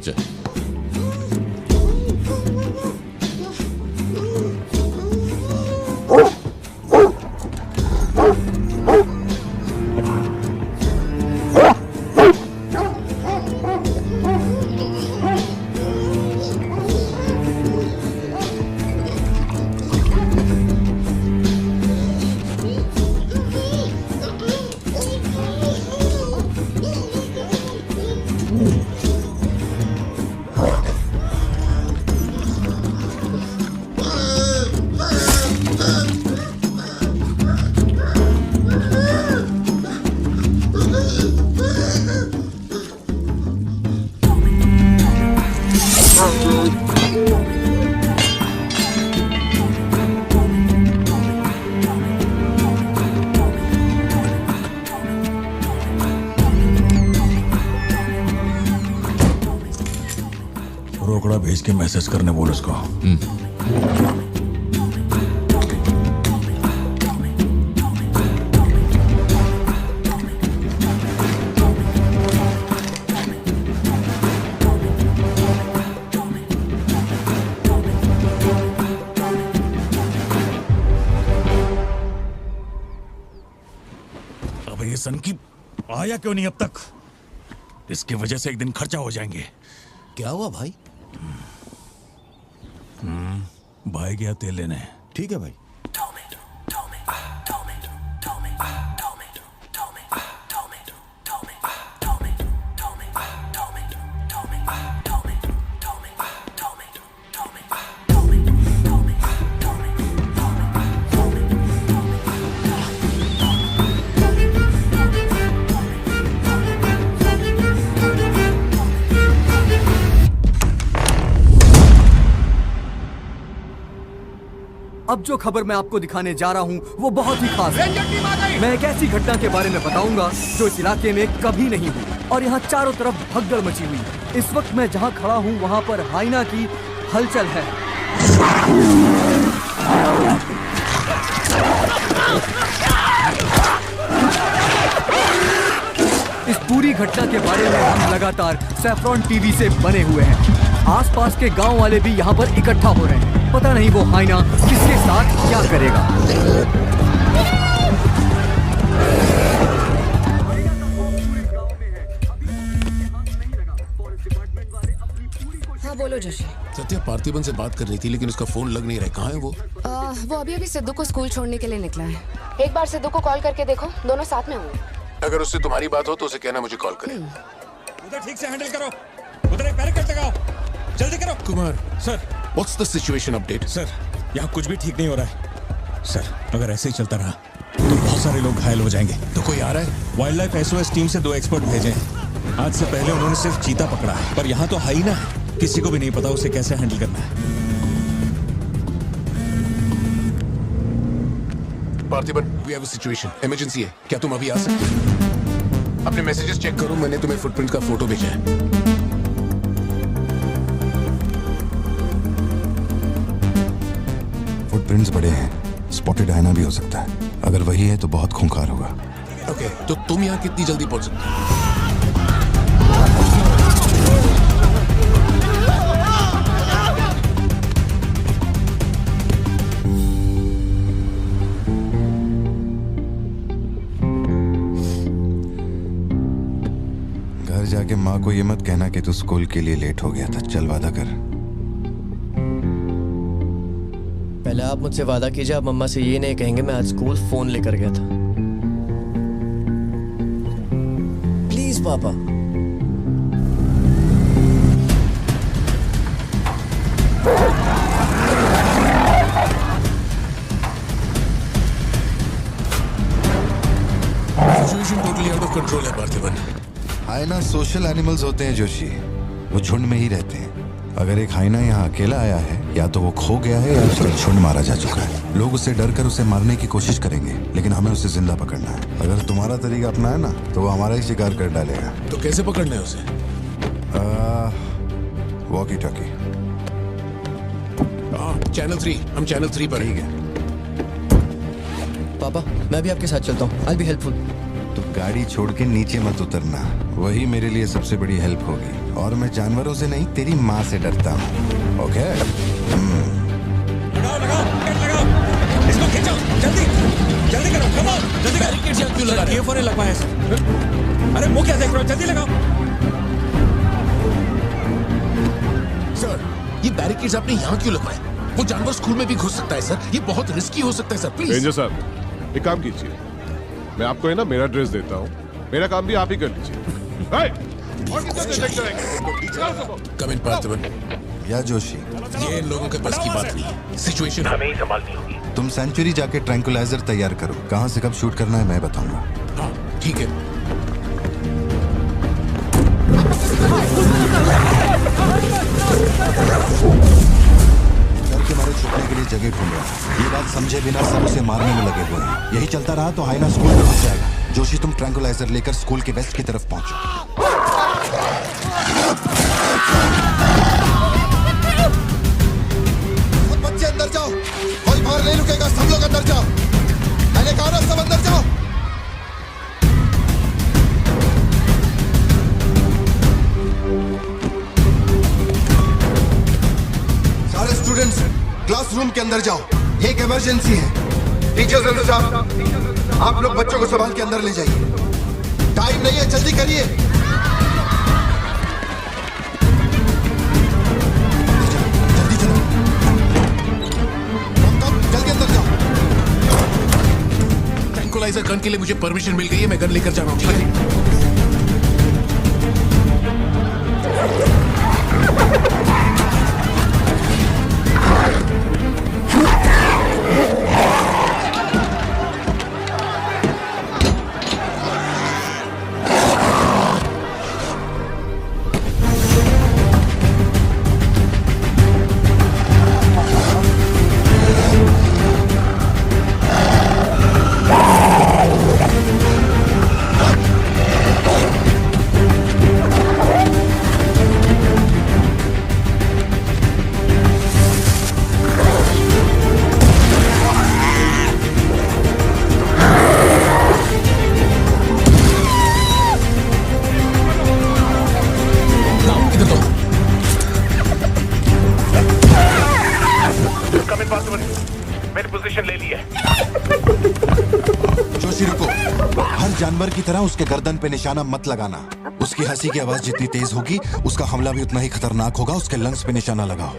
नीचे। रोकड़ा भेज के मैसेज करने बोल उसको। अब ये सन की आया क्यों नहीं अब तक? इसकी वजह से एक दिन खर्चा हो जाएंगे। क्या हुआ भाई? भाई गया तेल लेने। ठीक है भाई। अब जो खबर मैं आपको दिखाने जा रहा हूँ वो बहुत ही खास है। मैं एक ऐसी घटना के बारे में बताऊंगा जो इस इलाके में कभी नहीं हुई और यहाँ चारों तरफ भगदड़ मची हुई। इस वक्त मैं जहाँ खड़ा हूँ वहाँ पर हाइना की हलचल है। इस पूरी घटना के बारे में हम लगातार सैफ्रॉन टीवी से बने हुए हैं। आसपास के गांव वाले भी यहाँ पर इकट्ठा हो रहे हैं। पता नहीं वो हाइना किसके साथ क्या करेगा। हाँ बोलो जोशी। सत्या पार्थिबन से बात कर रही थी लेकिन उसका फोन लग नहीं रहा है। कहाँ है वो? वो अभी सिद्धू को स्कूल छोड़ने के लिए निकला है। एक बार सिद्धू को कॉल करके देखो, दोनों साथ में होंगे। अगर उससे तुम्हारी बात हो तो उसे कहना मुझे कॉल करे। उधर ठीक से हैंडल करो, उधर एक बैरिकेड लगाओ, जल्दी करो। Kumar sir, what's the situation update? Sir यहाँ कुछ भी ठीक नहीं हो रहा है। सर अगर ऐसे ही चलता रहा तो बहुत सारे लोग घायल हो जाएंगे। तो कोई आ रहा है? वाइल्ड लाइफ एसओएस टीम से 2 एक्सपर्ट भेजे हैं। आज से पहले उन्होंने सिर्फ चीता पकड़ा है, पर यहाँ तो हाइना है, किसी को भी नहीं पता उसे कैसे हैंडल करना है। Parthiban, we have a situation, emergency है। क्या तुम अभी आ सकते हो? अपने मैसेजेस चेक करो, मैंने तुम्हें फुटप्रिंट का फोटो भेजा है। फुटप्रिंट्स बड़े हैं, स्पॉटेड हाइना भी हो सकता है। अगर वही है तो बहुत खूंखार होगा। ओके, तो तुम यहाँ कितनी जल्दी पहुंच सकते हो? घर जाके माँ को ये मत कहना कि तू स्कूल के लिए लेट हो गया था। चल वादा कर। पहले आप मुझसे वादा कीजिए, आप मम्मा से ये नहीं कहेंगे मैं आज स्कूल फोन लेकर गया था। प्लीज पापा। Situation totally out of control है पार्थिबन। हाइना सोशल एनिमल्स होते हैं जोशी, वो झुंड में ही रहते हैं। अगर एक हाइना यहाँ अकेला आया है, या तो वो खो गया है या उसका झुंड मारा जा चुका है। लोग उससे डर कर उसे मारने की कोशिश करेंगे, लेकिन हमें उसे जिंदा पकड़ना है। अगर तुम्हारा तरीका अपनाया ना तो वो हमारा ही शिकार कर डालेगा। तो कैसे पकड़ना है उसे? Walkie talkie. चैनल 3, हम चैनल 3 पर। ठीक है। पापा मैं भी आपके साथ चलता हूँ। आई बी हेल्पफुल। तो गाड़ी छोड़ के नीचे मत उतरना, वही मेरे लिए सबसे बड़ी हेल्प होगी। और मैं जानवरों से नहीं, तेरी माँ से डरता हूँ। ओके? लगाओ लगाओ गेट लगाओ, इसको खींचो जल्दी जल्दी करो, कम ऑन जल्दी करो। बैरिकेड्स यहाँ क्यों लगा रहे हो? ये फोन लग पाया सर। अरे मुंह क्या देख रहे हो, जल्दी लगाओ। सर, ये बैरिकेड्स आपने यहाँ क्यों लगवाए? वो जानवर स्कूल में भी घुस सकता है सर, ये बहुत रिस्की हो सकता है सर, प्लीज। रेंजर साहब, एक काम कीजिए, मैं आपको है ना मेरा ड्रेस देता हूँ, मेरा काम भी आप ही कर लीजिए। कम इन पार्थिवन। या जोशी, ये इन लोगों के बस की बात नहीं है, सिचुएशन हमें ही संभालनी होगी। तुम सेंचुरी जाके ट्रैंकुलाइजर तैयार करो। कहाँ से कब शूट करना है मैं बताऊंगा। हाँ ठीक है। डर के मारे छुपने के लिए जगह ढूंढ रहा है। ये बात समझे बिना सब उसे मारने में लगे हुए हैं। यही चलता रहा तो हाइना स्कूल में घुस जाएगा। जोशी, तुम ट्रैंकुलाइजर लेकर स्कूल के वेस्ट की तरफ पहुंचो। बच्चे अंदर जाओ, कोई बाहर नहीं रुकेगा, सब लोग अंदर जाओ। मैंने कहा ना, सब अंदर जाओ। सारे स्टूडेंट्स क्लासरूम के अंदर जाओ, एक इमरजेंसी है। टीचर्स अंदर जाओ, आप लोग बच्चों को संभाल के अंदर ले जाइए। टाइम नहीं है, जल्दी करिए। जल्दी चलो, जल्दी अंदर जाओ। ट्रैंकुलाइजर गन के लिए मुझे परमिशन मिल गई है, मैं गन लेकर जा रहा हूँ, ठीक है? मैंने पोजीशन ले ली है। जोशी रुको, हर जानवर की तरह उसके गर्दन पे निशाना मत लगाना। उसकी हंसी की आवाज जितनी तेज होगी, उसका हमला भी उतना ही खतरनाक होगा। उसके लंग्स पे निशाना लगाओ।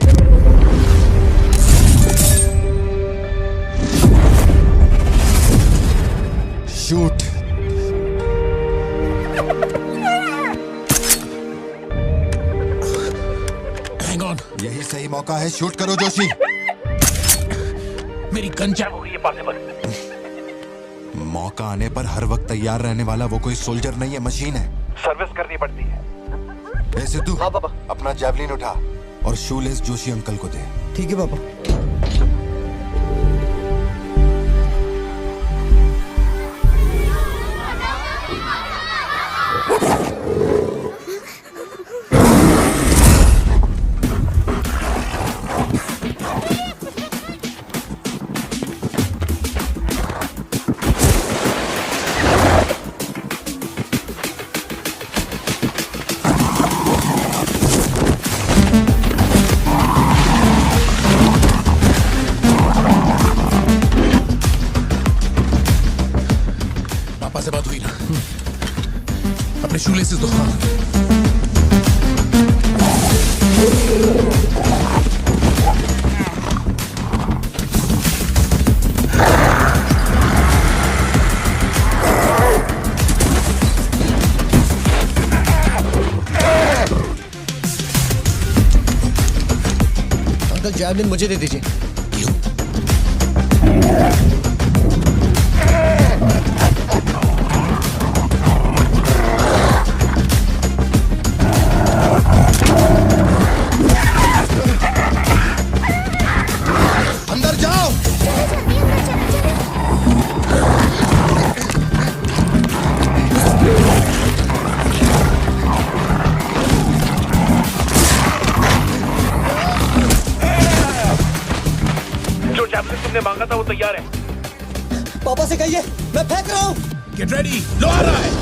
शूट। हैंग ऑन, यही सही मौका है, शूट करो जोशी। मेरी गन जैम हो गई है पार्थिवन। मौका आने पर हर वक्त तैयार रहने वाला वो कोई सोल्जर नहीं है, मशीन है। सर्विस करनी पड़ती है। ए सिद्धू, हाँ पापा। अपना जैवलिन उठा और शूलेस जोशी अंकल को दे। ठीक है पापा। से बात हुई ना? अपने शूलेसेस दो। अंकल जैवलिन मुझे दे दीजिए। तुमने मांगा था वो तैयार है। पापा से कहिए मैं फेंक रहा हूँ। गेट रेडी, लो आ रहा है।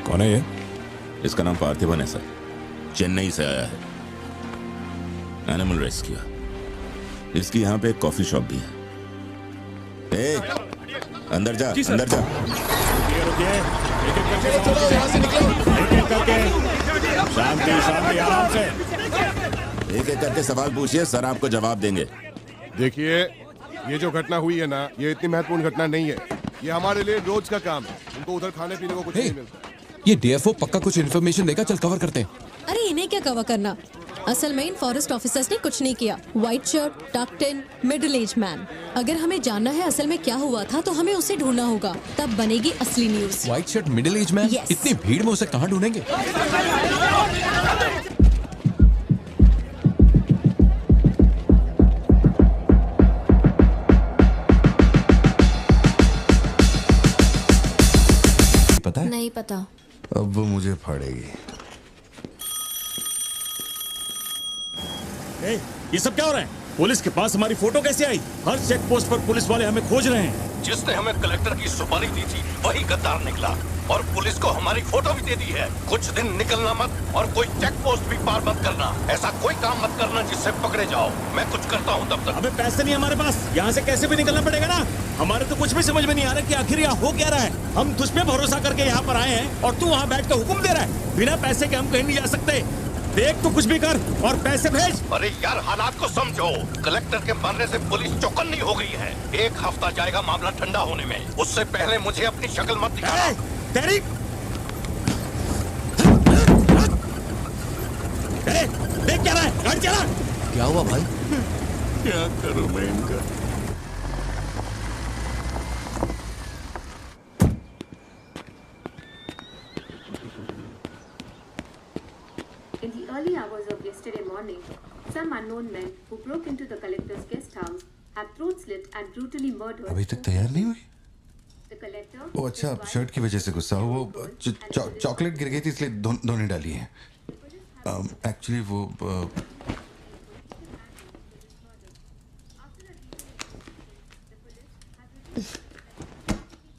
कौन है ये? इसका नाम पार्थिवन है सर, चेन्नई से आया है, एनिमल रेस्क्यू। इसकी यहाँ पे एक कॉफी शॉप भी है। अंदर जा, अंदर जा। शांति शांति, आराम से। एक एक करके सवाल पूछिए, सर आपको जवाब देंगे। देखिए, ये जो घटना हुई है ना, ये इतनी महत्वपूर्ण घटना नहीं है। ये हमारे लिए रोज का काम है। उनको उधर खाने पीने को कुछ नहीं मिलता। ये डीएफओ पक्का कुछ इन्फॉर्मेशन देगा, चल कवर करते हैं। अरे इन्हें क्या कवर करना, असल में इन फॉरेस्ट ऑफिसर्स ने कुछ नहीं किया। व्हाइट शर्ट, टक्ड इन, मिडिल एज मैन। अगर हमें जानना है असल में क्या हुआ था तो हमें उसे ढूंढना होगा, तब बनेगी असली news. White shirt, middle age man, Yes. इतनी भीड़ में उसे कहाँ ढूंढेंगे? पता है? नहीं पता। अब वो मुझे फाड़ेगी। ये सब क्या हो रहा है? पुलिस के पास हमारी फोटो कैसे आई? हर चेक पोस्ट पर पुलिस वाले हमें खोज रहे हैं। जिसने हमें कलेक्टर की सुपारी दी थी वही गद्दार निकला और पुलिस को हमारी फोटो भी दे दी है। कुछ दिन निकलना मत और कोई चेक पोस्ट भी पार मत करना। ऐसा कोई काम मत करना जिससे पकड़े जाओ। मैं कुछ करता हूँ तब तक। अबे पैसे नहीं हमारे पास, यहाँ से कैसे भी निकलना पड़ेगा ना। हमारे तो कुछ भी समझ में नहीं आ रहा कि आखिर यहाँ हो क्या रहा है। हम तुझ पे भरोसा करके यहाँ पर आए हैं और तू वहाँ बैठ कर हुक्म दे रहा है। बिना पैसे के हम कहीं नहीं जा सकते। देख तो कुछ भी कर और पैसे भेज। अरे यार, हालात को समझो। कलेक्टर के मरने से पुलिस चौकन्नी हो गई है। 1 हफ्ता जाएगा मामला ठंडा होने में। उससे पहले मुझे अपनी शक्ल मत दिखाना। तेरी देख क्या रहा है, गाड़ी चला। क्या हुआ भाई? क्या करूं मैं इनका? In the early hours of yesterday morning, some unknown men who broke into the collector's guest house have throat slit and brutally murdered. अभी तक तैयार नहीं हुई? The collector. वो अच्छा, शर्ट की वजह से गुस्सा हो। वो चॉकलेट गिर गई थी इसलिए धोने डाली है। एक्चुअली वो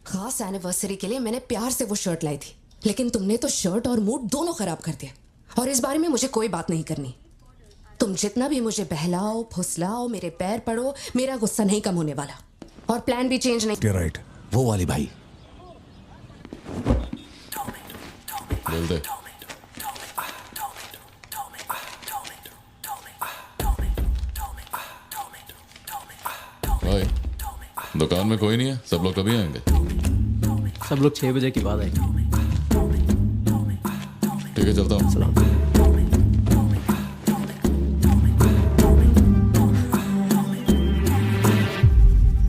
खास एनिवर्सरी के लिए मैंने प्यार से वो शर्ट लाई थी, लेकिन तुमने तो शर्ट और मूड दोनों खराब कर दिया। और इस बारे में मुझे कोई बात नहीं करनी। तुम जितना भी मुझे बहलाओ फुसलाओ, मेरे पैर पड़ो, मेरा गुस्सा नहीं कम होने वाला। और प्लान भी चेंज नहीं। राइट, वो वाली भाई। बोल दे। भाई, दुकान में कोई नहीं है, सब लोग कभी आएंगे? सब लोग 6 बजे की बात है। ठीक है, चलता हूँ।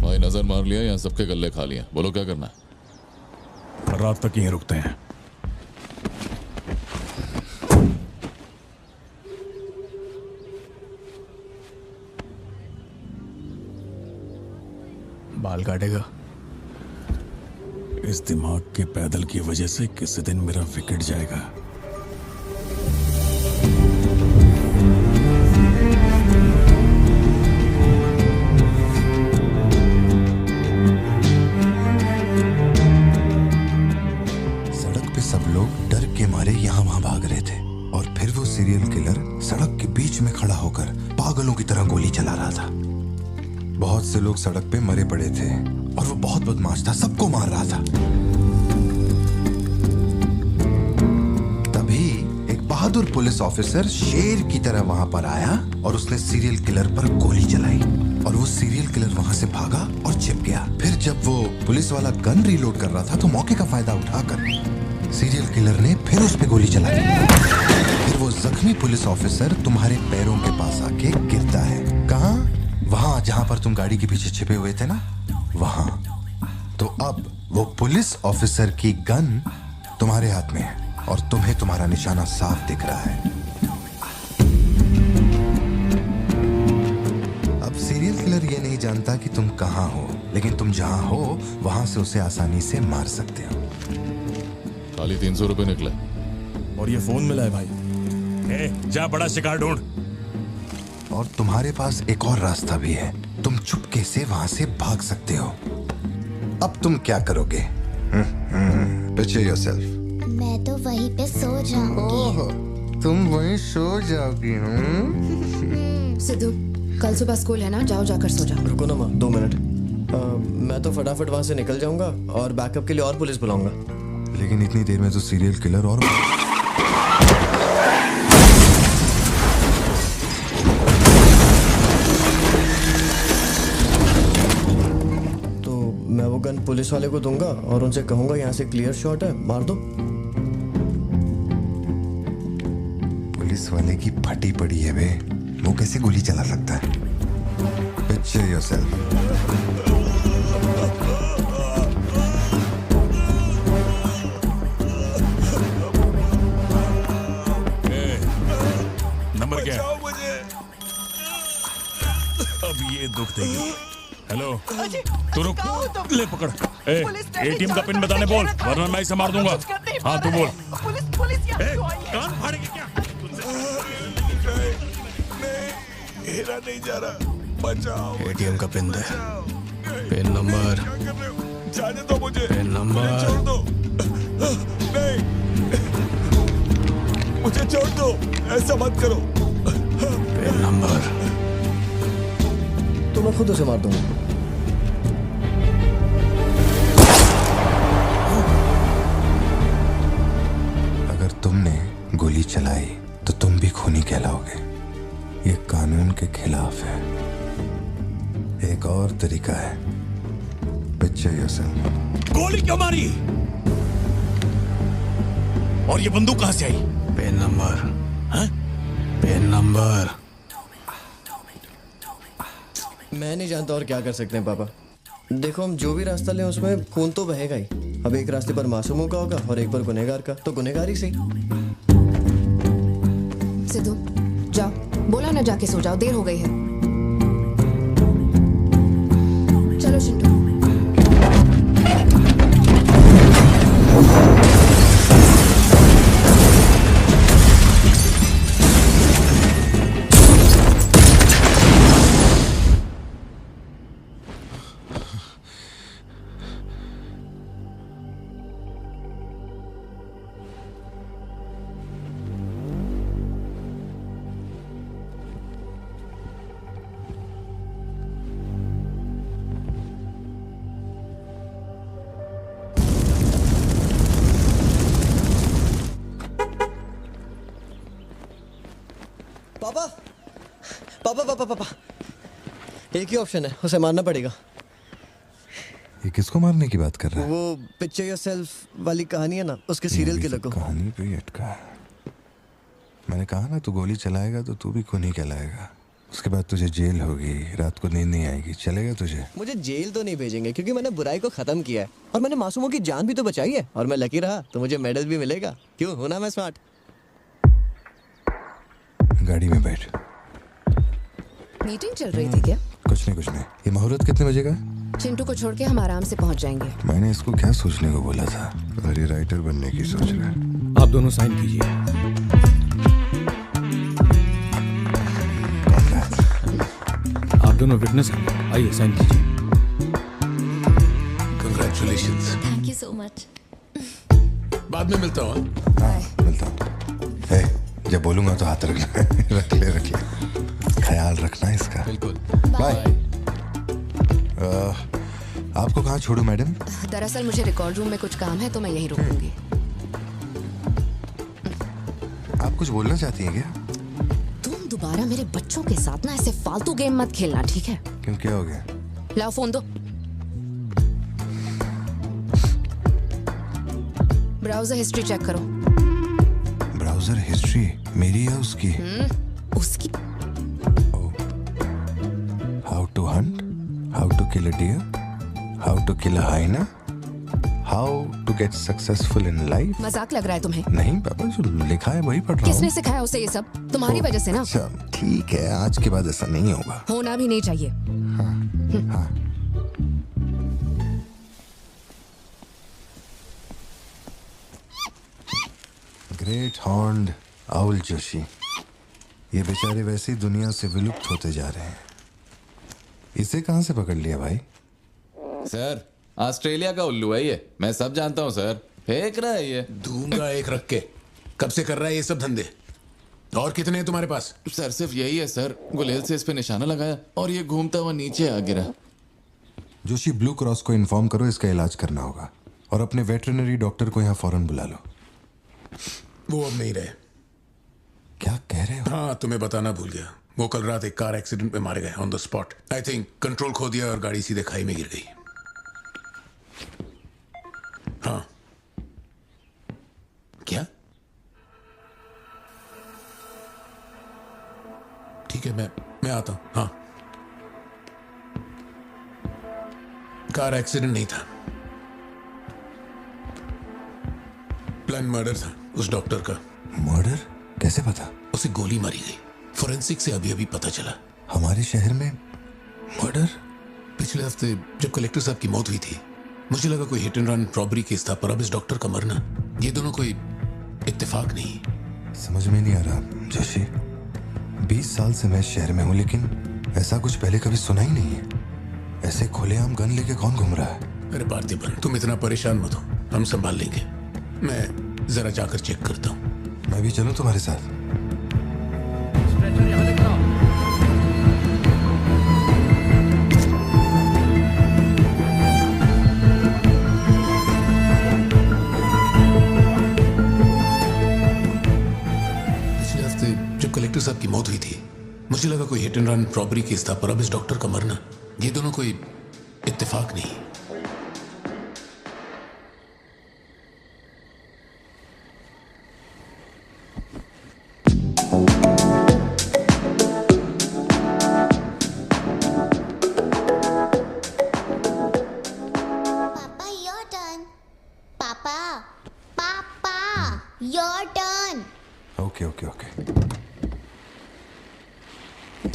भाई नजर मार लिया, यहाँ सबके गल्ले खा लिया। बोलो क्या करना है? रात तक यहीं रुकते हैं। बाल काटेगा? इस दिमाग के पैदल की वजह से किसी दिन मेरा विकेट जाएगा। सड़क पे सब लोग डर से लोग सड़क पे मरे पड़े थे और वो बहुत बदमाश था, सबको मार रहा था। तभी एक बहादुर पुलिस ऑफिसर शेर की तरह वहां पर आया और उसने सीरियल किलर पर गोली चलाई और वो सीरियल किलर वहां से भागा और छिप गया। फिर जब वो पुलिस वाला गन रीलोड कर रहा था तो मौके का फायदा उठाकर सीरियल किलर ने फिर उस पे गोली चलाई। फिर वो जख्मी पुलिस ऑफिसर तुम्हारे पैरों के पास आके गिरता है। कहाँ? वहां जहां पर तुम गाड़ी के पीछे छिपे हुए थे ना, वहां। तो अब वो पुलिस ऑफिसर की गन तुम्हारे हाथ में है और तुम्हें तुम्हारा निशाना साफ दिख रहा है। अब सीरियल किलर ये नहीं जानता कि तुम कहां हो, लेकिन तुम जहां हो वहां से उसे आसानी से मार सकते हो। खाली 300 रुपए निकले और ये फोन मिला है भाई। जा बड़ा शिकार ढूंढ। और तुम्हारे पास एक और रास्ता भी है, तुम चुपके से वहां से भाग सकते हो। अब तुम क्या करोगे? Picture yourself. मैं तो वहीं पे सो जाऊंगी। तुम वहीं सो जाओगी? सिद्धू, कल सुबह स्कूल है ना, जाओ जाकर सो जाओ। रुको ना माँ, 2 मिनट। मैं तो फटाफट वहां से निकल जाऊंगा और बैकअप के लिए और पुलिस बुलाऊंगा। लेकिन इतनी देर में तो सीरियल किलर और मैं वो गन पुलिस वाले को दूंगा और उनसे कहूंगा यहाँ से क्लियर शॉट है, मार दो। पुलिस वाले की फटी पड़ी है बे, वो कैसे गोली चला सकता है? Picture yourself. नंबर क्या है? अब ये दुख देगी। हेलो, तू रुक, ले पकड़। एटीएम का पिन बताने बोल, वरना मैं इसे मार दूंगा। हाँ तू बोल। कान फाड़ेंगे क्या? मेरा नहीं जा रहा, बचाओ। एटीएम का पिन दे। Pin number. जाने दो मुझे। Pin number. छोड़ दो। नहीं, मुझे छोड़ दो, ऐसा मत करो। Pin number. तो मैं खुद उसे मार दूंगा। अगर तुमने गोली चलाई तो तुम भी खूनी कहलाओगे। ये कानून के खिलाफ है। एक और तरीका है। Picture yourself. गोली क्यों मारी? और ये बंदूक कहां से आई? Pin number. हाँ? Pin number. मैं नहीं जानता और क्या कर सकते हैं पापा। देखो, हम जो भी रास्ता लें उसमें खून तो बहेगा ही। अब एक रास्ते पर मासूमों का होगा और एक पर गुनहगार का, तो गुनहगार ही सही। सिद्धू, जाओ, बोला ना जाके सो जाओ, देर हो गई है। चलो चिंटू। पापा पापा पापा पापा, एक ही ऑप्शन है, उसे मारना पड़ेगा। ये किसको मारने की बात कर रहा है? वो पिक्चर योरसेल्फ वाली कहानी है ना, उसके सीरियल किलर को। कहानी पे ही अटका है। मैंने कहा ना, तू गोली चलाएगा तो तू भी खूनी कहलाएगा। उसके बाद तुझे जेल होगी, रात को नींद नहीं आएगी। चलेगा तुझे? मुझे जेल तो नहीं भेजेंगे, क्योंकि मैंने बुराई को खत्म किया है और मैंने मासूमों की जान भी तो बचाई है। और मैं लकी रहा तो मुझे मेडल भी मिलेगा। क्यों, होना मैं स्मार्ट। गाड़ी में बैठ। मीटिंग चल रही थी क्या? कुछ नहीं। ये मुहूर्त कितने बजे का? चिंटू को छोड़ के हम आराम से पहुंच जाएंगे। मैंने इसको क्या सोचने को बोला था? और ये राइटर बनने की सोच रहा है। आप दोनों साइन कीजिए। आप दोनों विटनेस हैं, आइए साइन कीजिए। Congratulations. Thank you so much. बाद में मिलता हूँ। हाँ, मिलता हूँ। जब बोलूंगा तो हाथ रखना। रख ले। ख्याल रखना इसका। बिल्कुल। बाय। आपको कहाँ छोड़ूं मैडम? दरअसल मुझे रिकॉर्ड रूम में कुछ काम है तो मैं यहीं रुकूंगी। आप कुछ बोलना चाहती हैं क्या? तुम दोबारा मेरे बच्चों के साथ ना ऐसे फालतू गेम मत खेलना, ठीक है? क्यों, क्या हो गया? लाओ फोन दो। ब्राउजर हिस्ट्री चेक करो। ब्राउजर हिस्ट्री मेरी या उसकी? उसकी। How to hunt, how to kill a deer, how to kill a hyena, how to get successful in life. मजाक लग रहा है तुम्हें? नहीं पापा, जो लिखा है वही पढ़ रहा हूँ। किसने सिखाया उसे ये सब? तुम्हारी वजह से ना। अच्छा ठीक है, आज के बाद ऐसा नहीं होगा। होना भी नहीं चाहिए। हाँ। ग्रेट हॉर्न्ड आउल जोशी, ये बेचारे वैसे ही दुनिया से विलुप्त होते जा रहे हैं। इसे कहाँ से पकड़ लिया भाई? सर ऑस्ट्रेलिया का उल्लू है ये, मैं सब जानता हूँ सर। फेंक रहा है ये। दूंगा एक रख के। कब से कर रहा है ये सब धंधे? और कितने हैं तुम्हारे पास? सर सिर्फ यही है सर, गुलेल से इस पे निशाना लगाया और ये घूमता हुआ नीचे आ गिरा। जोशी, ब्लू क्रॉस को इन्फॉर्म करो, इसका इलाज करना होगा। और अपने वेटरनरी डॉक्टर को यहाँ फौरन बुला लो। वो अब नहीं रहे। क्या कह रहे हो? हाँ, तुम्हें बताना भूल गया। वो कल रात एक कार एक्सीडेंट में मारे गए on the spot. I think control खो दिया और गाड़ी सीधे खाई में गिर गई। हाँ। क्या? ठीक है, मैं आता हूं। हाँ, कार एक्सीडेंट नहीं था, प्लान मर्डर था उस डॉक्टर का। मर्डर? कैसे पता? उसे गोली मारी गई। फोरेंसिक से अभी अभी पता चला। हमारे शहर में मर्डर? पिछले हफ्ते जब कलेक्टर साहब की मौत हुई थी, मुझे लगा कोई hit and run robbery case था, पर अब इस डॉक्टर का मरना, ये दोनों कोई इत्तेफाक नहीं। समझ में नहीं आ रहा जोशी। 20 साल से मैं इस शहर में हूँ, लेकिन ऐसा कुछ पहले कभी सुना ही नहीं है। ऐसे खुलेआम गन लेके कौन घूम रहा है? अरे पार्थिबन, तुम इतना परेशान मत हो, हम संभाल लेंगे। मैं जरा जाकर चेक करता हूँ। मैं भी चलूं तुम्हारे साथ? पिछले हफ्ते जब कलेक्टर साहब की मौत हुई थी, मुझे लगा कोई hit and run robbery case था, पर अब इस डॉक्टर का मरना, ये दोनों कोई इत्तेफाक नहीं।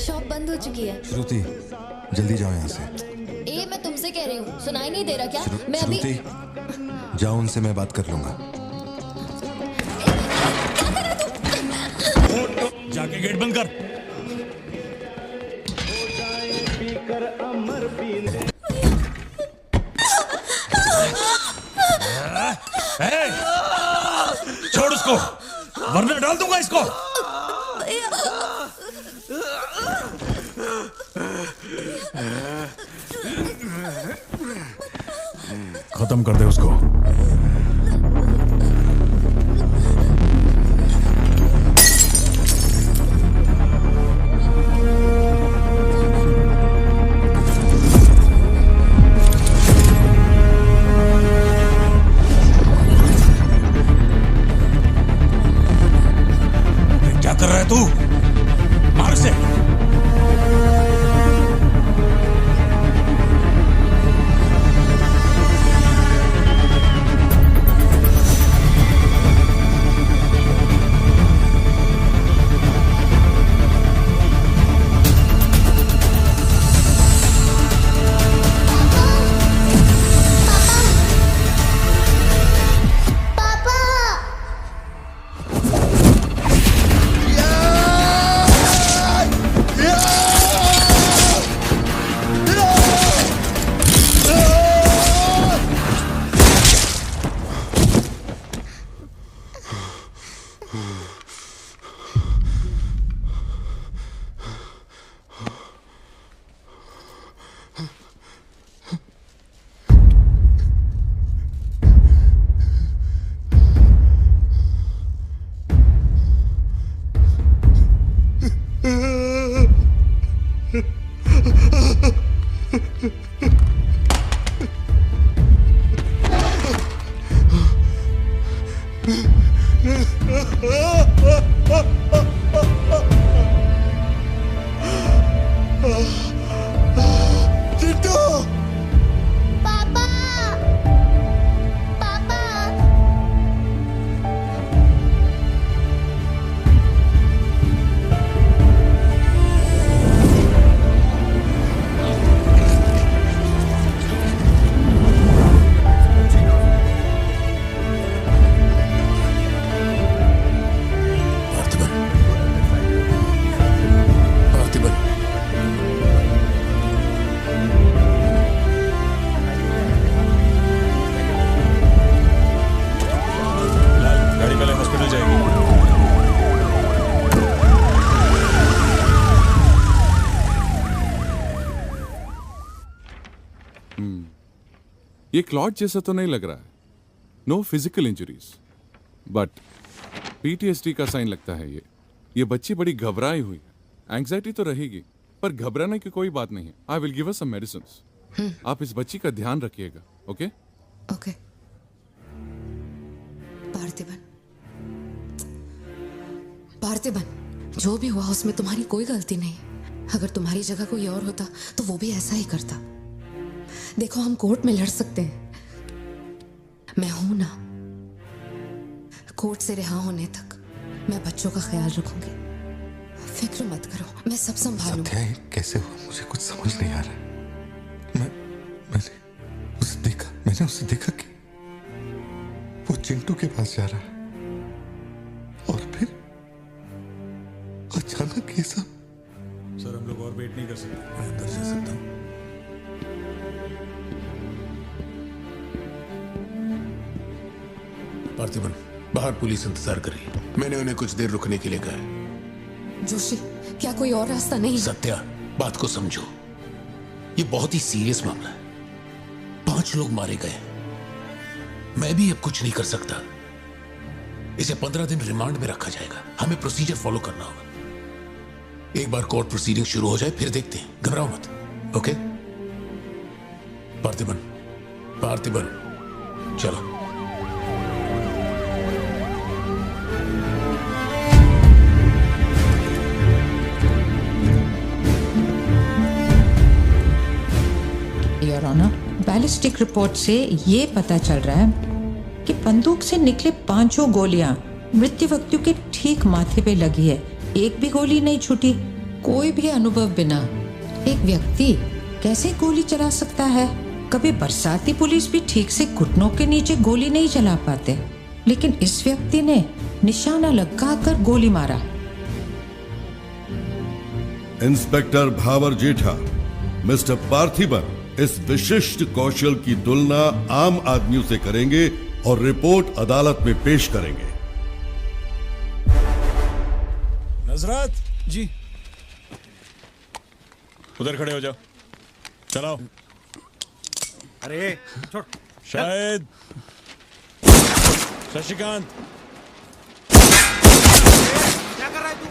शॉप बंद हो चुकी है। श्रुति, जल्दी जाओ यहाँ से। ए, मैं तुमसे कह रही हूँ, सुनाई नहीं दे रहा क्या? मैं अभी श्रुति, जाओ, उनसे मैं बात कर लूंगा। जाके गेट बंद कर। छोड़ उसको, वरना डाल दूंगा इसको। खत्म कर दे उसको। क्या कर रहा है तू? मार से। पापा ये क्लॉट जैसा तो नहीं लग रहा है. No physical injuries, but PTSD का साइन लगता है ये बच्ची बड़ी घबराई हुई है. एंग्जाइटी तो रहेगी, पर घबराने की कोई बात नहीं है. I will give her some medicines. आप इस बच्ची का ध्यान रखिएगा. Okay okay. पार्थिबन, जो भी हुआ उसमें तुम्हारी कोई गलती नहीं. अगर तुम्हारी जगह कोई और होता तो वो भी ऐसा ही करता. देखो, हम कोर्ट में लड़ सकते हैं, मैं हूं ना. कोर्ट से रिहा होने तक मैं बच्चों का ख्याल रखूंगी. फिक्र मत करो, मैं सब संभालूंगी. सत्या, ये कैसे हुआ मुझे कुछ समझ नहीं आ रहा. मैंने उसे देखा कि वो चिंटू के पास जा रहा है और फिर अचानक ये सब. सर, हम लोग और वेट नहीं कर सकते. मैं अंदर जा सकता हूँ? पार्थिबन, बाहर पुलिस इंतजार कर रही है. मैंने उन्हें कुछ देर रुकने के लिए कहा है. जोशी, क्या कोई और रास्ता नहीं? सत्या, बात को समझो. ये बहुत ही सीरियस मामला है. 5 लोग मारे गए. मैं भी अब कुछ नहीं कर सकता. इसे 15 दिन रिमांड में रखा जाएगा. हमें प्रोसीजर फॉलो करना होगा. एक बार कोर्ट प्रोसीडिंग शुरू हो जाए फिर देखते हैं. घबराओ मत. ओके? पार्थिबन, चलो. योर ऑनर, बैलिस्टिक रिपोर्ट से ये पता चल रहा है कि बंदूक से निकले 5 गोलियां मृत्यु व्यक्ति के ठीक माथे पे लगी है. एक भी गोली नहीं छूटी. कोई भी अनुभव बिना एक व्यक्ति कैसे गोली चला सकता है? कभी बरसाती पुलिस भी ठीक से घुटनों के नीचे गोली नहीं चला पाते, लेकिन इस व्यक्ति ने निशाना लगाकर गोली मारा. इंस्पेक्टर भावर जेठा, मिस्टर पार्थिबन इस विशिष्ट कौशल की तुलना आम आदमियों से करेंगे और रिपोर्ट अदालत में पेश करेंगे. नजरत जी, उधर खड़े हो जाओ. चलाओ. अरे छोड़. शायद शशिकांत, क्या कर रहा है तू?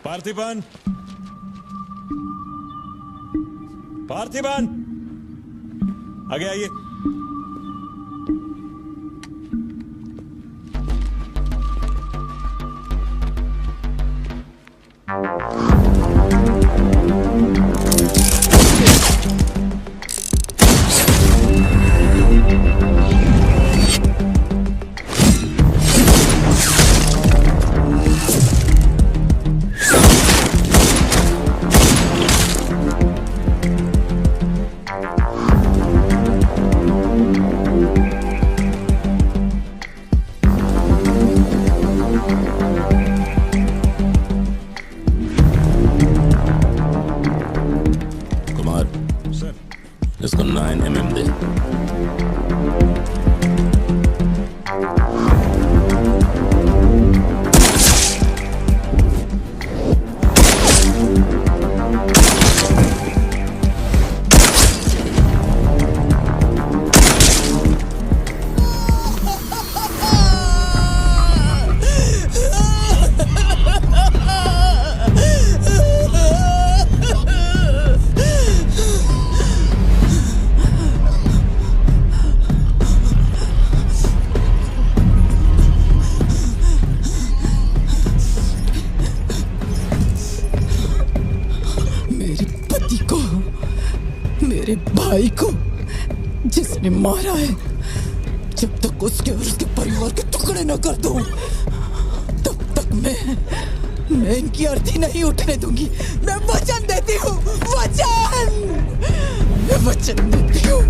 पार्थिबन, आगे आइए. इसको 9mm दे. मेरे भाई को जिसने मारा है, जब तक उसके और उसके परिवार के टुकड़े न कर दूं, तब तक मैं इनकी अर्थी नहीं उठने दूंगी. मैं वचन देती हूँ, मैं वचन देती हूँ.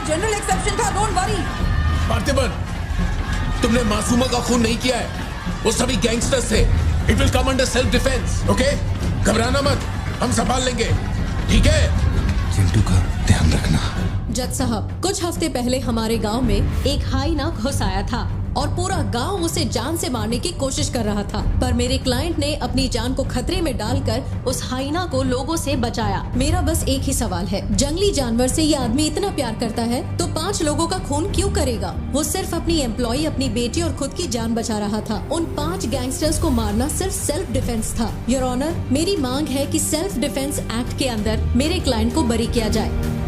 जनरल एक्सेप्शन था, डोंट वरी. पार्थिबन, तुमने मासूमा का खून नहीं किया है. वो सभी गैंगस्टर्स थे. It will come under self defence. Okay, घबराना मत, हम संभाल लेंगे. ठीक है? पंटू का ध्यान रखना। जज साहब, कुछ हफ्ते पहले हमारे गांव में एक हाइना घुस आया था और पूरा गांव उसे जान से मारने की कोशिश कर रहा था, पर मेरे क्लाइंट ने अपनी जान को खतरे में डालकर उस हाइना को लोगों से बचाया। मेरा बस एक ही सवाल है, जंगली जानवर से ये आदमी इतना प्यार करता है तो 5 लोगों का खून क्यों करेगा? वो सिर्फ अपनी एम्प्लॉय, अपनी बेटी और खुद की जान बचा रहा था। उन 5 गैंगस्टर्स को मारना सिर्फ सेल्फ डिफेंस था। योर ऑनर, मेरी मांग है कि सेल्फ डिफेंस एक्ट के अंदर मेरे क्लाइंट को बरी किया जाए।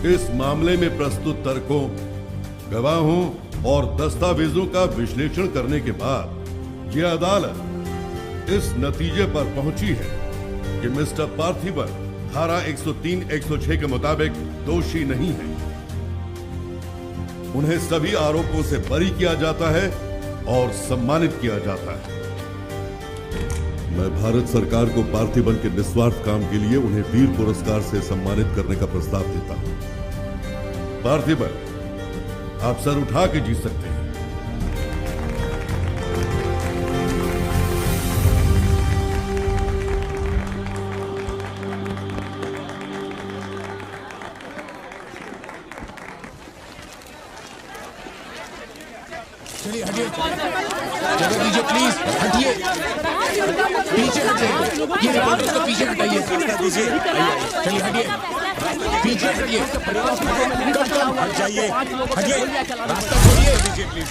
इस मामले में प्रस्तुत तर्कों, गवाहों और दस्तावेजों का विश्लेषण करने के बाद यह अदालत इस नतीजे पर पहुंची है कि मिस्टर पार्थिबन धारा 103-106 के मुताबिक दोषी नहीं है। उन्हें सभी आरोपों से बरी किया जाता है और सम्मानित किया जाता है। मैं भारत सरकार को पार्थिबन के निस्वार्थ काम के लिए उन्हें वीर पुरस्कार से सम्मानित करने का प्रस्ताव देता हूं। पार्थिबन, आप सर उठा के जीत सकते हैं। चलिए हटिए, जगह दीजिए प्लीज, हटिए, पीछे हटिए, ये रिपोर्टर को पीछे हटाइए, चलिए हटिए, पीछे हटिए, हट जाइए, हटिए, रास्ता छोड़िए, प्लीज, हटिए,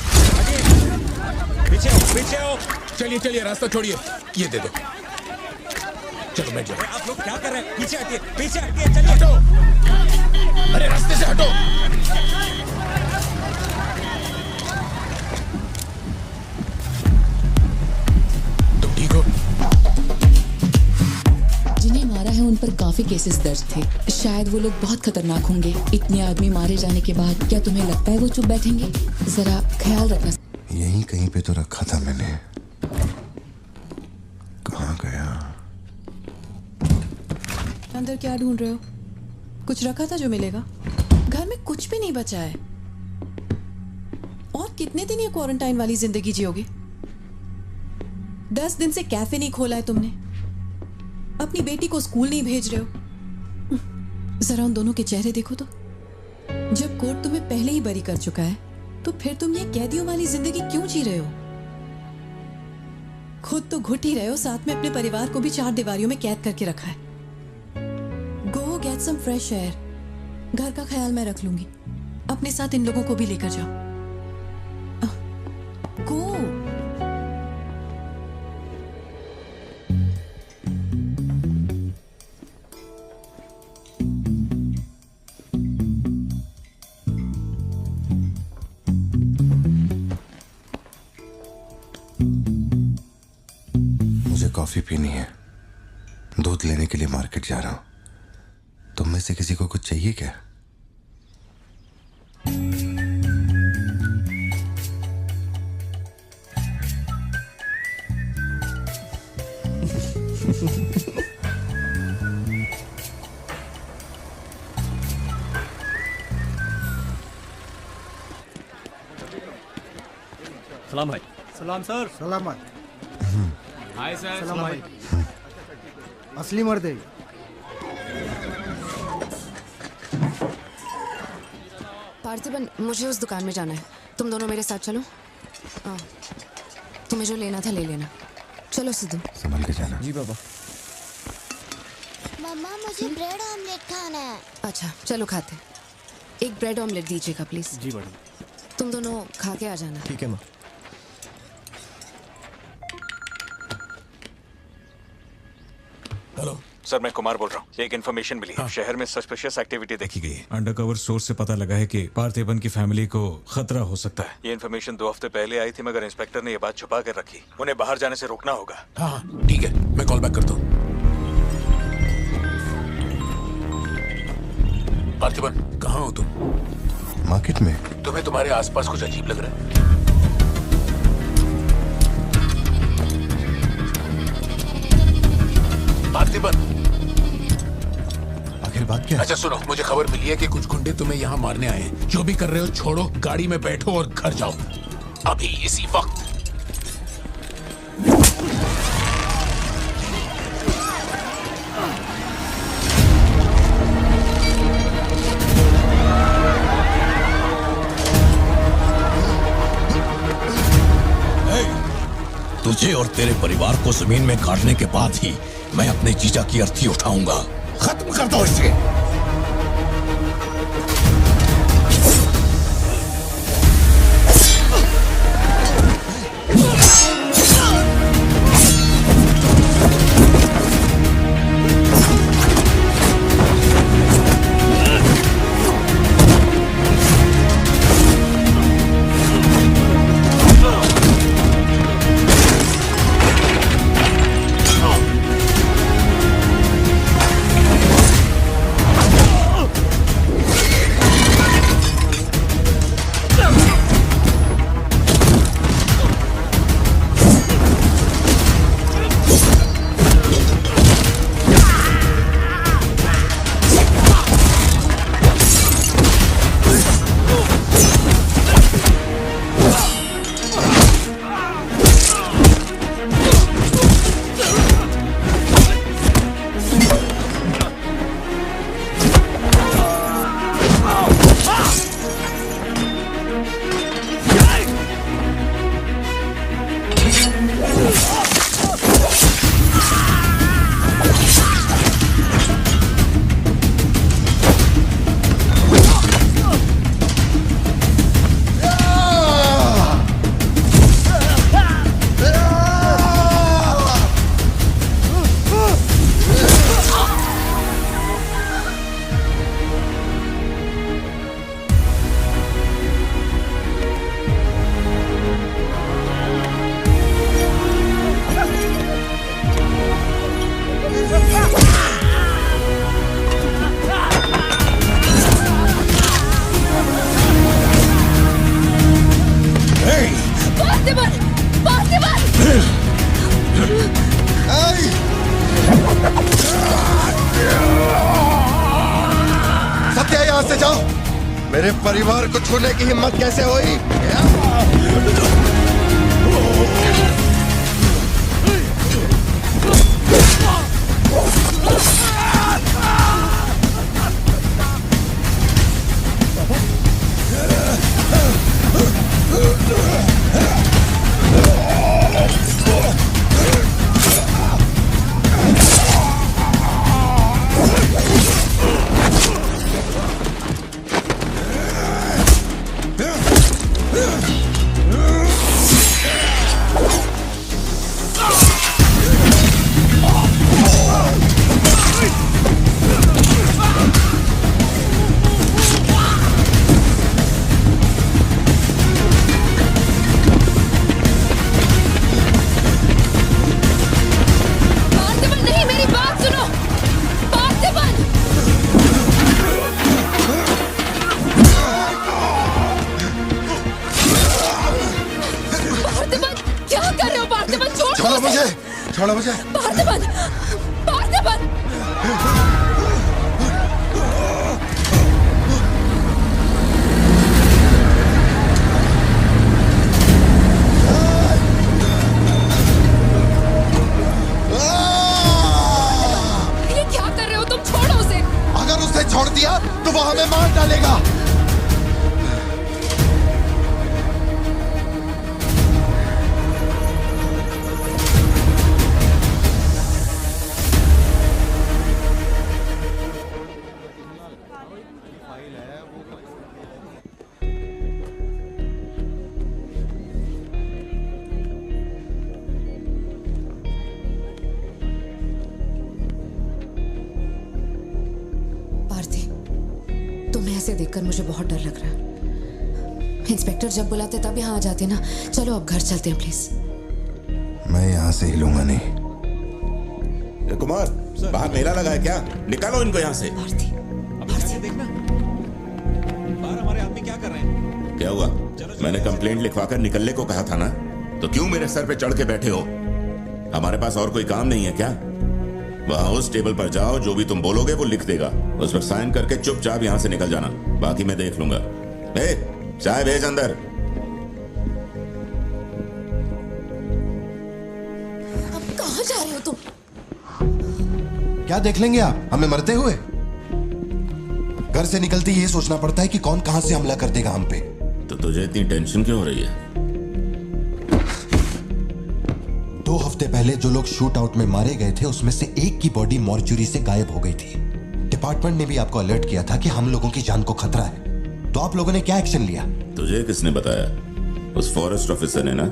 पीछे हो, पीछे हो। चलिए चलिए, रास्ता छोड़िए, ये दे दो, चलो बैठ जाओ। आप लोग क्या कर रहे हैं? पीछे हटिए, चलिए, हटो, अरे रास्ते से हटो। जिन्हें मारा है उन पर काफी केसेस दर्ज थे। शायद वो लोग बहुत खतरनाक होंगे। इतने आदमी मारे जाने के बाद क्या तुम्हें लगता है वो चुप बैठेंगे? जरा ख्याल रखना। यहीं कहीं पे तो रखा था मैंने, कहाँ गया? अंदर क्या ढूंढ रहे हो? कुछ रखा था जो मिलेगा? घर में कुछ भी नहीं बचा है। और कितने दिन ये क्वारंटाइन वाली जिंदगी जियोगे? 10 दिन से कैफे नहीं खोला है तुमने, अपनी बेटी को स्कूल नहीं भेज रहे हो। जरा उन दोनों के चेहरे देखो तो। जब कोर्ट तुम्हें पहले ही बरी कर चुका है तो फिर तुम ये कैदियों वाली जिंदगी क्यों जी रहे हो? खुद तो घुट ही रहे हो, साथ में अपने परिवार को भी 4 दीवारियों में कैद करके रखा है। Go get some fresh air. घर का ख्याल मैं रख लूंगी। अपने साथ इन लोगों को भी लेकर जाओ। गो। मुझे कॉफी पीनी है, दूध लेने के लिए मार्केट जा रहा हूं। तुम में से किसी को कुछ चाहिए क्या? सलाम भाई। सलाम सर। सलामत। Hi sir. सलाम भाई। असली मर्द है। पार्थिबन, मुझे उस दुकान में जाना है, तुम दोनों मेरे साथ चलो। तुम्हें जो लेना था ले लेना। चलो सिद्धू। संभल के जाना। जी बाबा। मम्मा मुझे ब्रेड ऑमलेट खाना है। अच्छा चलो खाते। एक ब्रेड ऑमलेट दीजिएगा प्लीज। जी मैडम। तुम दोनों खा के आ जाना। ठीक है माँ। हेलो सर, मैं कुमार बोल रहा हूँ। एक इन्फॉर्मेशन मिली है। शहर में सस्पिशियस एक्टिविटी देखी गई है। अंडरकवर सोर्स से पता लगा है कि पार्थिबन की फैमिली को खतरा हो सकता है। ये इन्फॉर्मेशन 2 हफ्ते पहले आई थी, मगर इंस्पेक्टर ने ये बात छुपा कर रखी। उन्हें बाहर जाने से रोकना होगा। हाँ ठीक है, मैं कॉल बैक करता हूँ। पार्थिबन, कहाँ हो तुम? मार्केट में। तुम्हें तुम्हारे आसपास कुछ अजीब लग रहा है? पार्थिबन, आखिर बात क्या है? अच्छा सुनो, मुझे खबर मिली है कि कुछ गुंडे तुम्हें यहाँ मारने आए हैं। जो भी कर रहे हो छोड़ो, गाड़ी में बैठो और घर जाओ अभी इसी वक्त। तुझे और तेरे परिवार को जमीन में गाड़ने के बाद ही मैं अपने जीजा की अर्थी उठाऊंगा। खत्म कर दो इसे। सत्या, यहाँ से जाओ। मेरे परिवार को छूने की हिम्मत कैसे हुई? छोड़ो मुझे। पार्थिबन! पार्थिबन! ये क्या कर रहे हो तुम? छोड़ो उसे। अगर उसे छोड़ दिया तो वो हमें मार डालेगा। देखकर मुझे बहुत डर लग रहा है। इंस्पेक्टर जब बुलाते तब यहाँ आ जाते ना। चलो अब घर चलते हैं प्लीज। मैं यहाँ से हिलूंगा नहीं। कुमार, बाहर मेला लगा है क्या? निकालो इनको यहाँ से। देखना बाहर हमारे आदमी क्या कर रहे हैं। क्या हुआ? मैंने कंप्लेंट लिखवाकर निकलने को कहा था ना, तो क्यों मेरे सर पे चढ़ के बैठे हो? हमारे पास और कोई काम नहीं है क्या? वहां उस टेबल पर जाओ, जो भी तुम बोलोगे वो लिख देगा। उस पर साइन करके चुपचाप यहाँ से निकल जाना, बाकी मैं देख लूंगा। चाय भेज अंदर। अब कहाँ जा रहे हो तुम? क्या देख लेंगे आप हमें मरते हुए? घर से निकलते ये सोचना पड़ता है कि कौन कहां से हमला कर देगा हम पे। तो तुझे इतनी टेंशन क्यों हो रही है? 2 हफ्ते पहले जो लोग शूट आउट में मारे गए थे उसमें से एक की बॉडी मॉर्चुरी से गायब हो गई थी। डिपार्टमेंट ने भी आपको अलर्ट किया था कि हम लोगों की जान को खतरा है, तो आप लोगों ने क्या एक्शन लिया? तुझे किसने बताया? उस फॉरेस्ट ऑफिसर ने ना।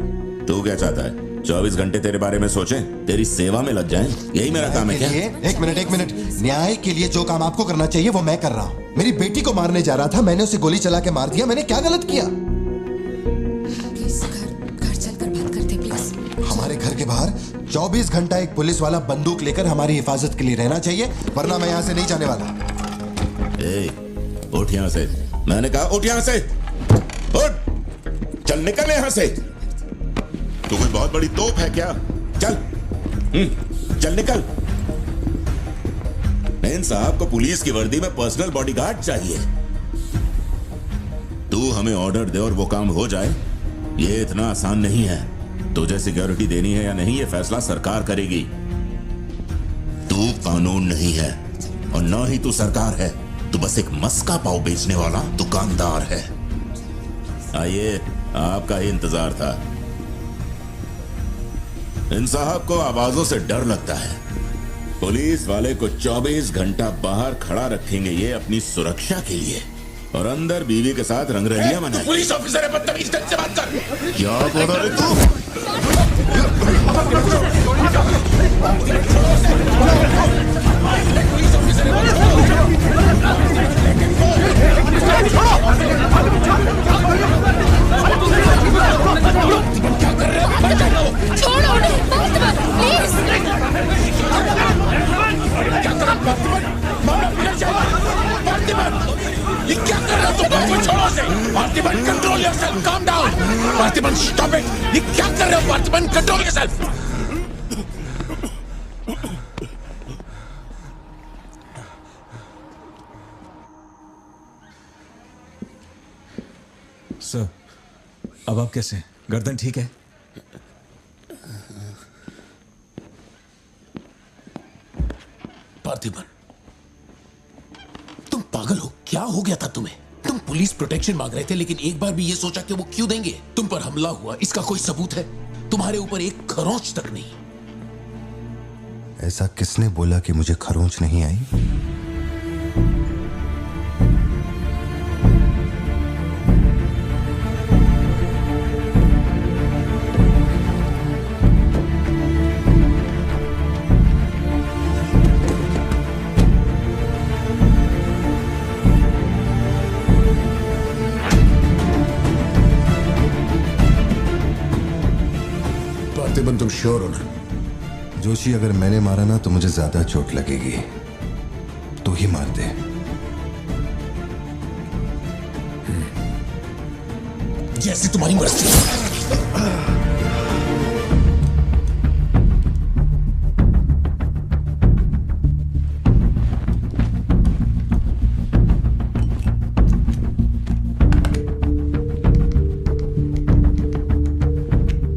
तू क्या चाहता है? 24 घंटे तेरे बारे में सोचें, तेरी सेवा में लग जाएं? यही मेरा काम है क्या? एक मिनट। न्याय के लिए जो काम आपको करना चाहिए वो मैं कर रहा हूँ। मेरी बेटी को मारने जा रहा था, मैंने उसे गोली चला के मार दिया। मैंने क्या गलत किया? घर चलकर बात करते प्लीज। हमारे घर के बाहर 24 घंटा एक पुलिस वाला बंदूक लेकर हमारी हिफाजत के लिए रहना चाहिए, वरना मैं यहाँ से नहीं जाने वाला। उठ यहाँ से। मैंने कहा उठ यहाँ से। उठ, चल निकल यहाँ से। तू कोई बहुत बड़ी तोप है क्या? चल चल निकल। मेन साहब को पुलिस की वर्दी में पर्सनल बॉडीगार्ड चाहिए। तू हमें ऑर्डर दे और वो काम हो जाए, ये इतना आसान नहीं है। तुझे सिक्योरिटी देनी है या नहीं, ये फैसला सरकार करेगी। तू कानून नहीं है और ना ही तू सरकार है। तू बस एक मस्का पाव बेचने वाला दुकानदार है। आइए, आपका ही इंतजार था। इन साहब को आवाजों से डर लगता है। पुलिस वाले को 24 घंटा बाहर खड़ा रखेंगे ये अपनी सुरक्षा के लिए, और अंदर बीवी के साथ रंगरलियां मनाएंगे। पुलिस ऑफिसर है, बदतमीज ढंग से बात कर। क्या बोल रहे तू? छोड़ो उन्हें, प्लीज। ये क्या कर रहे हो तुम? छोड़ो उसे। Parthiban, control yourself, calm down. Parthiban, stop it. ये क्या कर रहे हो पार्थिबन? Control yourself. सर, अब आप कैसे? गर्दन ठीक है? पार्थिबन, तुम पागल हो? क्या हो गया था तुम्हें? तुम पुलिस प्रोटेक्शन मांग रहे थे, लेकिन एक बार भी ये सोचा कि वो क्यों देंगे? तुम पर हमला हुआ, इसका कोई सबूत है? तुम्हारे ऊपर एक खरोंच तक नहीं। ऐसा किसने बोला कि मुझे खरोंच नहीं आई? पार्थिबन, तुम श्योर हो ना? जोशी, अगर मैंने मारा ना तो मुझे ज्यादा चोट लगेगी। तू ही मार दे। जैसे तुम्हारी मर्जी।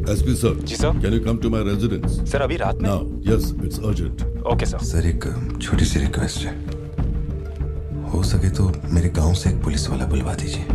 SP sir. जी sir. Can you come to my residence? Sir, अभी रात में? Now, yes, it's urgent. Okay sir. Sir, एक छोटी सी रिक्वेस्ट है। हो सके तो मेरे गांव से एक पुलिस वाला बुलवा दीजिए।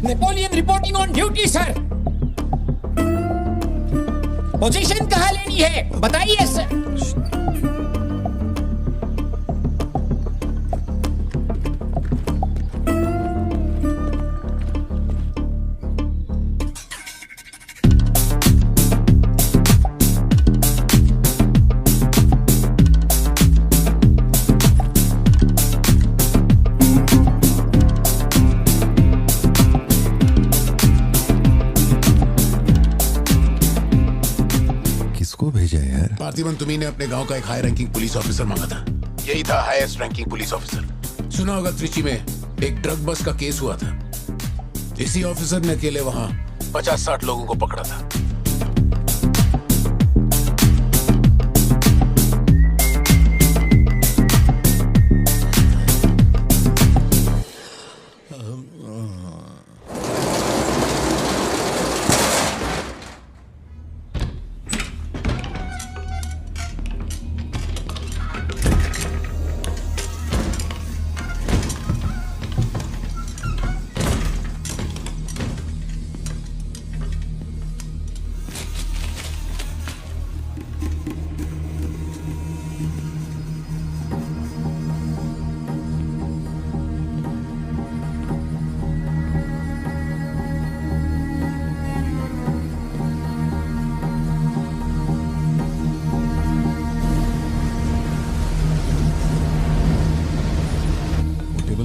Napoleon reporting on duty sir. Position कहाँ लेनी है बताइए सर। पार्थिबन तुम्ही ने अपने गांव का एक हाई रैंकिंग पुलिस ऑफिसर मांगा था। यही था हाईएस्ट रैंकिंग पुलिस ऑफिसर। सुना होगा त्रिची में एक ड्रग बस का केस हुआ था। इसी ऑफिसर ने अकेले वहां 50-60 लोगों को पकड़ा था।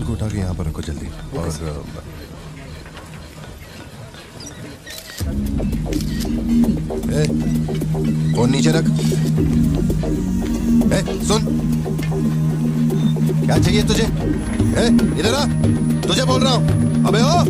उठा के यहाँ पर रखो जल्दी। और फोन नीचे रख। सुन, क्या चाहिए तुझे? इधर आ, तुझे बोल रहा हूँ। अबे ओ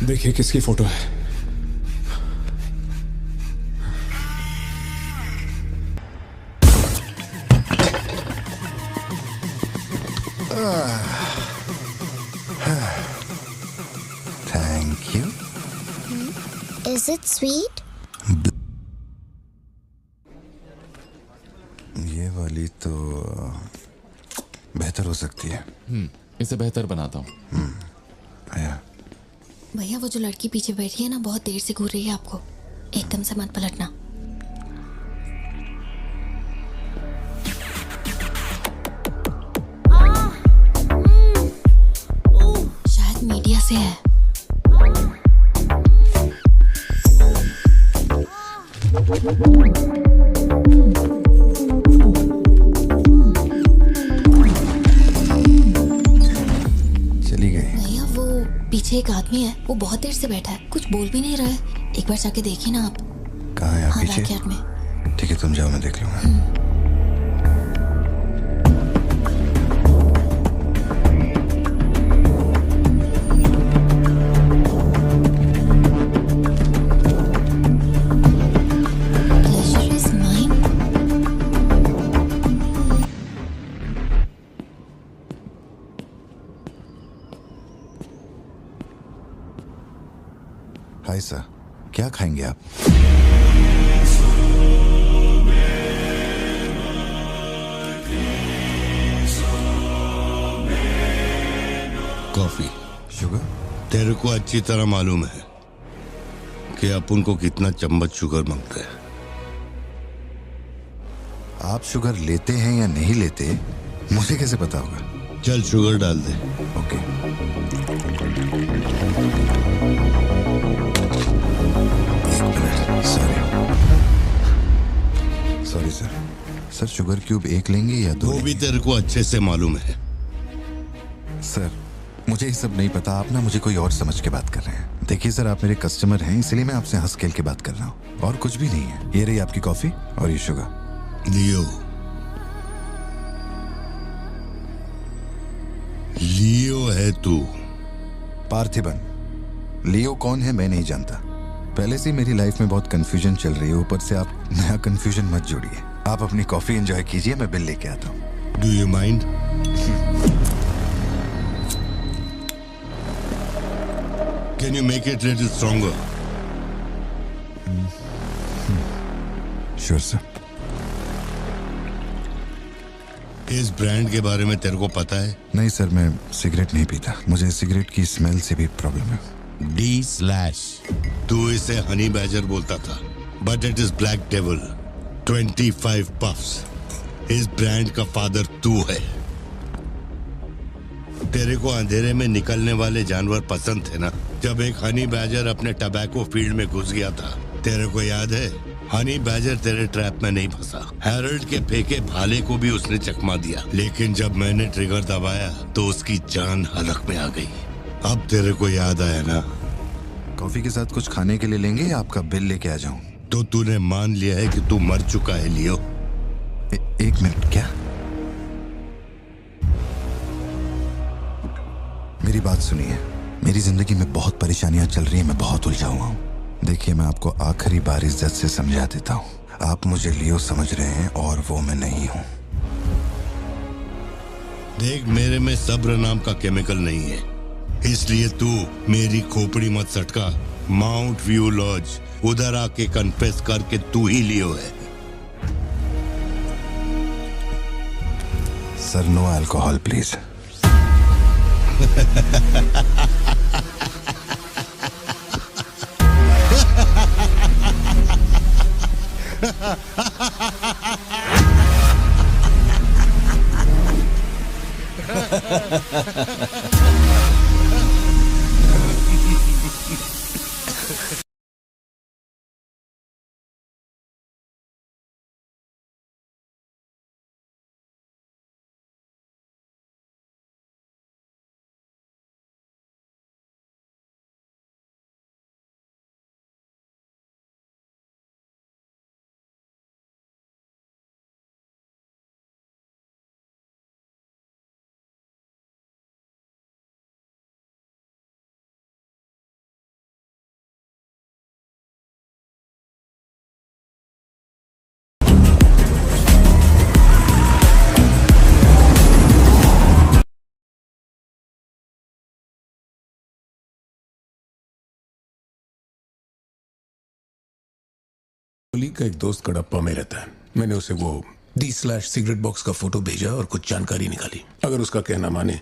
देखिए किसकी फोटो है। Thank you. Is it sweet? ये वाली तो बेहतर हो सकती है। इसे बेहतर बनाता हूँ। आया। भैया वो जो लड़की पीछे बैठी है ना, बहुत देर से घूर रही है आपको। एकदम से मत पलटना। शायद मीडिया से है। चली गई। भैया वो पीछे एक आदमी है, वो बहुत देर से बैठा है, कुछ बोल भी नहीं रहा है। एक बार जाके देखिए ना आप। कहाँ है आप? हाँ, पीछे? बैकयार्ड में। ठीक है, तुम जाओ, मैं देख लूंगा। हाय सर, क्या खाएंगे आप? कॉफी। शुगर? तेरे को अच्छी तरह मालूम है कि अपन को कितना चम्मच शुगर मांगते हैं। आप शुगर लेते हैं या नहीं लेते मुझे कैसे पता होगा? चल शुगर डाल दे। Okay. Sorry sir. Sir sugar cube एक लेंगे या दो? वो भी तेरे को अच्छे से मालूम है। सर मुझे ये सब नहीं पता, आप ना मुझे कोई और समझ के बात कर रहे हैं। देखिए सर, आप मेरे कस्टमर हैं, इसलिए मैं आपसे हंस खेल के बात कर रहा हूँ, और कुछ भी नहीं है। ये रही आपकी कॉफी और ये शुगर। लियो। लियो है तू? पार्थिबन। लियो कौन है मैं नहीं जानता। पहले से मेरी लाइफ में बहुत कंफ्यूजन चल रही है, ऊपर से आप नया कंफ्यूजन मत जोड़िए। आप अपनी कॉफी एंजॉय कीजिए, मैं बिल लेके आता हूँ। Do you mind? Can you make it a little stronger? Sure sir. इस ब्रांड के बारे में तेरे को पता है? नहीं सर, मैं सिगरेट नहीं पीता। मुझे सिगरेट की स्मेल से भी प्रॉब्लम है। D/। तू इसे हनी बैजर बोलता था, but it is black devil. 25 puffs. इस ब्रांड का फादर तू है। तेरे को अंधेरे में निकलने वाले जानवर पसंद थे ना? जब एक हनी बैजर अपने टबैको फील्ड में घुस गया था, तेरे को याद है? हनी बैजर तेरे ट्रैप में नहीं फंसा। हैरोल्ड के फेंके भाले को भी उसने चकमा दिया, लेकिन जब मैंने ट्रिगर दबाया तो उसकी जान हलक में आ गई। अब तेरे को याद आया ना? कॉफी के साथ कुछ खाने के लिए लेंगे या आपका बिल लेके आ जाऊं? तो तूने मान लिया है कि तू मर चुका है लियो? एक मिनट, क्या? मेरी बात सुनिए। मेरी जिंदगी में बहुत परेशानियां चल रही हैं, मैं बहुत उलझा हुआ हूं। देखिए, मैं आपको आखिरी बार इज्जत से समझा देता हूं। आप मुझे लियो समझ रहे हैं और वो मैं नहीं हूं। देख, मेरे में सब्र नाम का केमिकल नहीं है, इसलिए तू मेरी खोपड़ी मत सटका। माउंट व्यू लॉज, उधर आके कन्फेस करके तू ही लियो है। Sir, no alcohol please. Colleague का एक दोस्त कड़प्पा में रहता है। मैंने उसे वो D/सिगरेट बॉक्स का फोटो भेजा और कुछ जानकारी निकाली। अगर उसका कहना माने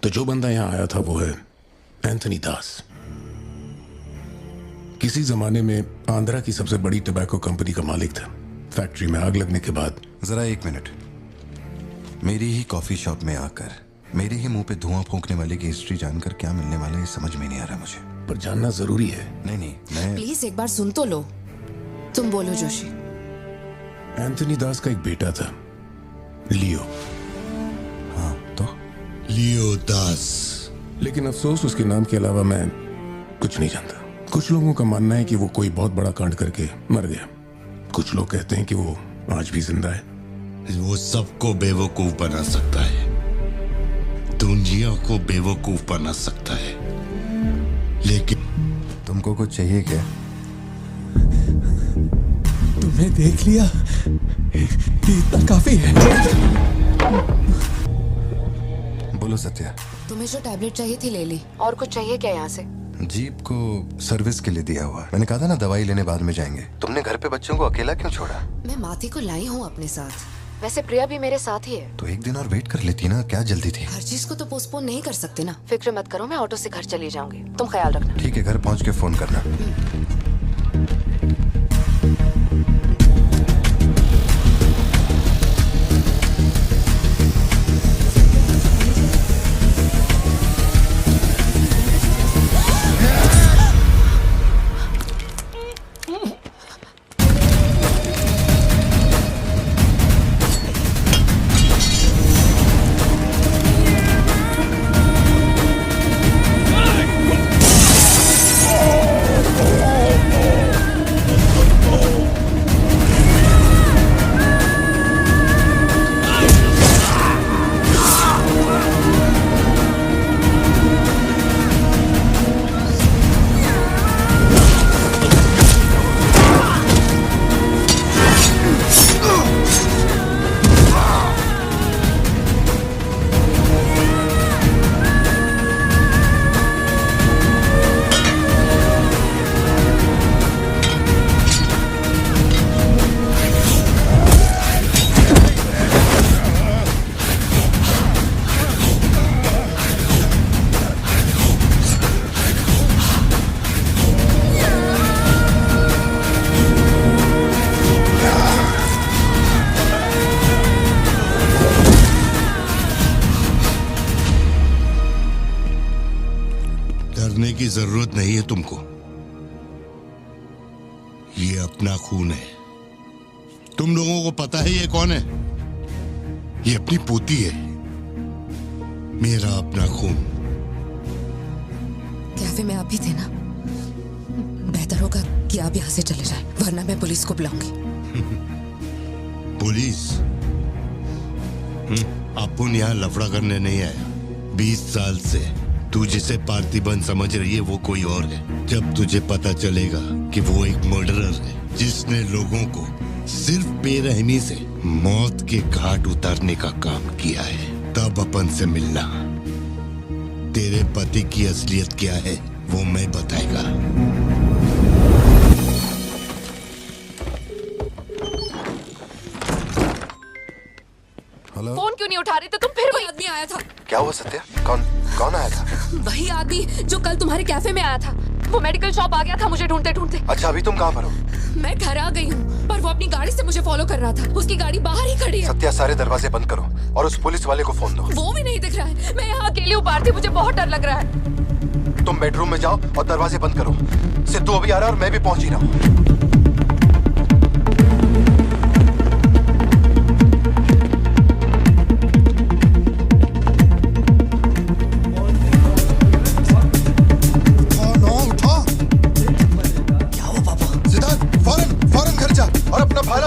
तो जो बंदा यहाँ आया था वो है एंथनी दास। किसी जमाने में आंध्रा की सबसे बड़ी टबैको कंपनी का मालिक था। फैक्ट्री में आग लगने के बाद। जरा एक मिनट। मेरी ही कॉफी शॉप में आकर मेरे ही मुंह पे धुआं फूंकने वाले की हिस्ट्री जानकर क्या मिलने वाला है, समझ में नहीं आ रहा मुझे। पर जानना जरूरी है। नहीं, मैं प्लीज एक बार सुन तो लो। तुम बोलो जोशी। एंथनी दास का एक बेटा था, लियो। हाँ, तो लियो दास। लेकिन अफसोस, उसके नाम के अलावा मैं कुछ नहीं जानता। कुछ लोगों का मानना है कि वो कोई बहुत बड़ा कांड करके मर गया। कुछ लोग कहते हैं कि वो आज भी जिंदा है। वो सबको बेवकूफ बना सकता है, दुनिया को बेवकूफ बना सकता है, लेकिन तुमको कुछ चाहिए क्या? तुम्हें देख लिया, इतना काफी है। बोलो सत्या। तुम्हें जो टैबलेट चाहिए थी ले ली। और कुछ चाहिए क्या यहाँ से? जीप को सर्विस के लिए दिया हुआ। मैंने कहा था ना दवाई लेने बाद में जाएंगे। तुमने घर पे बच्चों को अकेला क्यों छोड़ा? मैं माथी को लाई हूँ अपने साथ। वैसे प्रिया भी मेरे साथ ही है। तो एक दिन और वेट कर लेती ना, क्या जल्दी थी? हर चीज को तो पोस्टपोन नहीं कर सकते ना। फिक्र मत करो, मैं ऑटो से घर चली जाऊंगी, तुम ख्याल रखना। ठीक है, घर पहुँच के फोन करना। की जरूरत नहीं है तुमको। ये अपना खून है। तुम लोगों को पता है ये कौन है? ये अपनी पोती है। मेरा अपना खून। कैफे में आप भी थे ना? बेहतर होगा कि आप यहाँ से चले जाएं, वरना मैं पुलिस को बुलाऊंगी। पुलिस? अपन यहाँ लफड़ा करने नहीं आया। 20 साल से तू जिसे पार्थिबन समझ रही है वो कोई और है। जब तुझे पता चलेगा कि वो एक मर्डरर है जिसने लोगों को सिर्फ बेरहमी से मौत के घाट उतारने का काम किया है, तब अपन से मिलना। तेरे पति की असलियत क्या है वो मैं बताएगा। हेलो। फोन क्यों नहीं उठा रहे थे तुम? फिर वही आदमी आया था। क्या हुआ सत्या? कौन आया था? वही आदमी जो कल तुम्हारे कैफे में आया था। वो मेडिकल शॉप आ गया था मुझे ढूंढते ढूंढते। अच्छा, अभी तुम कहाँ पर हो? मैं घर आ गई हूँ, पर वो अपनी गाड़ी से मुझे फॉलो कर रहा था। उसकी गाड़ी बाहर ही खड़ी है। सत्या, सारे दरवाजे बंद करो और उस पुलिस वाले को फोन दो। वो भी नहीं दिख रहा है। मैं यहाँ अकेली हूँ पार्थी, मुझे बहुत डर लग रहा है। तुम बेडरूम में जाओ और दरवाजे बंद करो। सिद्धू अभी आ रहा है और मैं भी पहुंच ही रहा हूँ।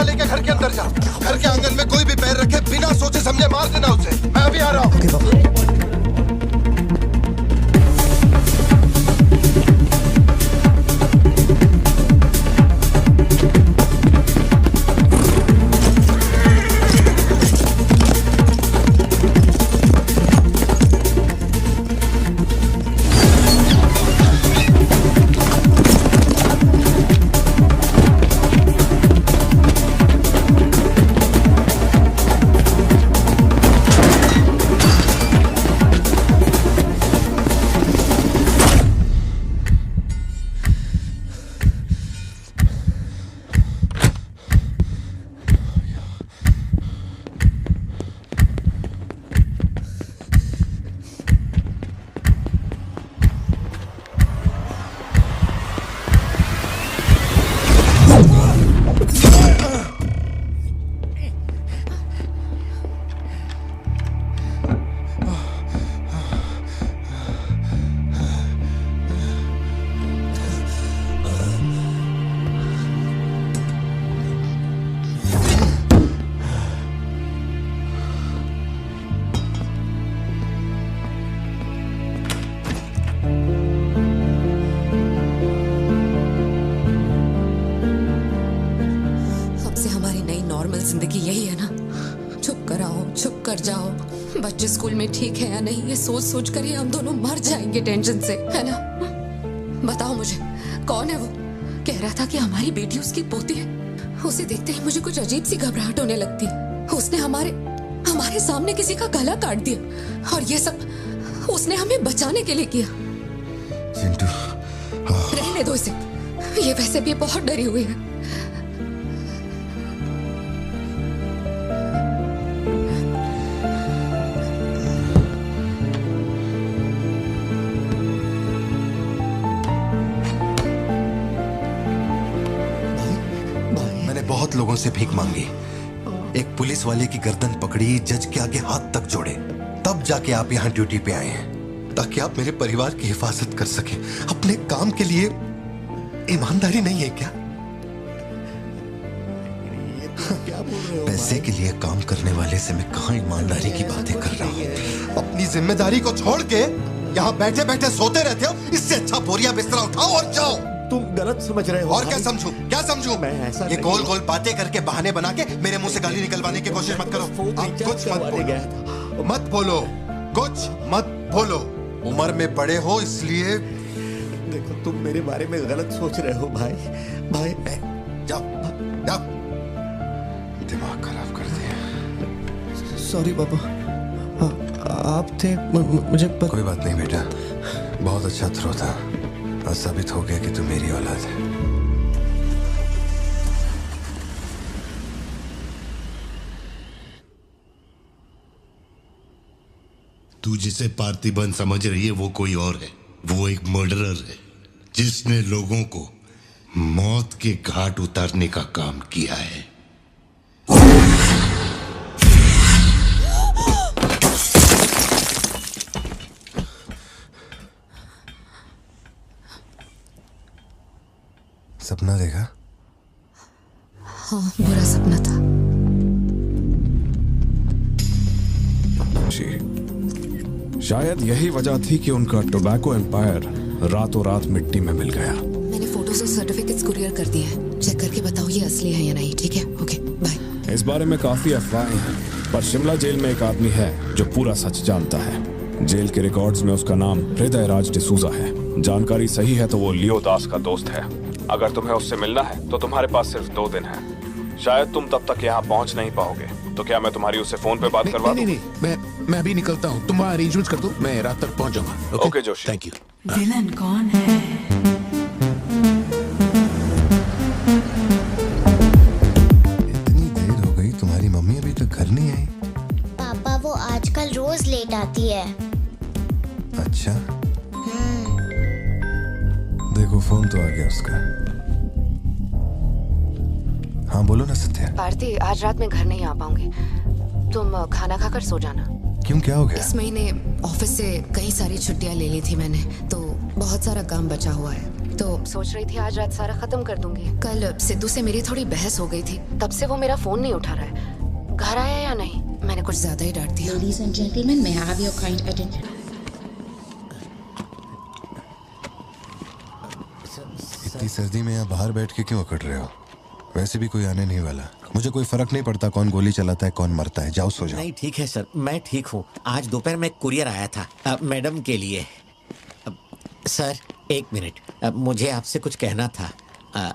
लेके घर के अंदर जा। घर के आंगन में कोई भी पैर रखे बिना सोचे समझे मार देना उसे। मैं अभी आ रहा हूँ। जिंदगी यही है ना, चुप कर आओ, चुप कर जाओ। बच्चे स्कूल में ठीक है या नहीं ये सोच सोच कर ही हम दोनों मर जाएंगे टेंशन से, है ना? बताओ मुझे, कौन है वो? कह रहा था कि हमारी बेटी उसकी पोती है। उसे देखते ही मुझे कुछ अजीब सी घबराहट होने लगती है। उसने हमारे सामने किसी का गला काट दिया और ये सब उसने हमें बचाने के लिए किया। चिंटू, रहने दो इसे, ये वैसे भी बहुत डरी हुई है। बहुत लोगों से भीख मांगी, एक पुलिस वाले की गर्दन पकड़ी, जज के आगे हाथ तक जोड़े, तब जाके आप यहाँ ड्यूटी पे आए हैं ताकि आप मेरे परिवार की हिफाजत कर सके। अपने काम के लिए ईमानदारी नहीं है क्या? क्या बोल रहे हो? पैसे के लिए काम करने वाले से मैं कहाँ ईमानदारी की बातें कर रहा हूँ? अपनी जिम्मेदारी को छोड़ के यहाँ बैठे बैठे सोते रहते हो। इससे अच्छा बोरिया बिस्तरा उठाओ और जाओ। तुम गलत समझ रहे हो। और क्या समझू? क्या समझू? मैं ऐसा ये गोल गोल बातें करके बहाने बना के मेरे मुंह से गाली निकलवाने की कोशिश मत करो। आप कुछ मत बोलो, मत बोलो, कुछ मत बोलो। उम्र में बड़े हो इसलिए। देखो तुम मेरे बारे में गलत सोच रहे हो भाई। जाओ जाओ, दिमाग खराब कर दिया। सॉरी पापा, आप थे मुझे कोई बात नहीं बेटा, बहुत अच्छा थ्रो था। आज साबित हो गया कि तू मेरी औलाद है। तू जिसे पार्थिबन समझ रही है वो कोई और है। वो एक मर्डरर है जिसने लोगों को मौत के घाट उतारने का काम किया है। सपना देखा? हाँ, बुरा सपना था। शायद यही वजह थी कि उनका टोबैको एम्पायर रातों रात मिट्टी में मिल गया। मैंने फोटोज और सर्टिफिकेट्स कुरियर कर दिए हैं। चेक करके बताओ ये असली है या नहीं। ठीक है, ओके, बाय। इस बारे में काफी अफवाहें हैं, पर शिमला जेल में एक आदमी है जो पूरा सच जानता है। जेल के रिकॉर्ड्स में उसका नाम हृदय राज डिसूजा है। जानकारी सही है तो वो लियो दास का दोस्त है। अगर तुम्हें उससे मिलना है तो तुम्हारे पास सिर्फ 2 दिन है। शायद तुम तब तक यहाँ पहुँच नहीं पाओगे, तो क्या मैं तुम्हारी उससे फोन पे बात करवा दूं? नहीं, मैं अभी निकलता हूँ। तुम वहाँ अरेंजमेंट्स कर दो, मैं रात तक पहुँच जाऊंगा। Okay Joshi, thank you. Villain कौन है? इतनी देर हो गई, तुम्हारी मम्मी अभी तक घर नहीं आई? पापा वो आजकल रोज लेट आती है। अच्छा, देखो फोन तो आ गया उसका। हाँ बोलो ना सत्या। भारती, आज रात में घर नहीं आ पाऊंगी। तुम खाना खाकर सो जाना। क्यों, क्या हो गया? इस महीने ऑफिस से कई सारी छुट्टियां ले ली थी मैंने, तो बहुत सारा काम बचा हुआ है। तो सोच रही थी आज रात सारा खत्म कर दूंगी। कल सिद्धू से मेरी थोड़ी बहस हो गई थी, तब से वो मेरा फोन नहीं उठा रहा है। घर आया या नहीं? मैंने कुछ ज्यादा ही डांट दिया। Ladies and gentlemen, may I have your kind attention? इतनी सर्दी में यहाँ बाहर बैठ के क्यों अकड़ रहे हो? वैसे भी कोई आने नहीं वाला। मुझे कोई फर्क नहीं पड़ता कौन गोली चलाता है कौन मरता है। जाओ सो जाओ। नहीं ठीक है सर, मैं ठीक हूँ। आज दोपहर में कुरियर आया था मैडम के लिए। सर 1 मिनट, मुझे आपसे कुछ कहना था।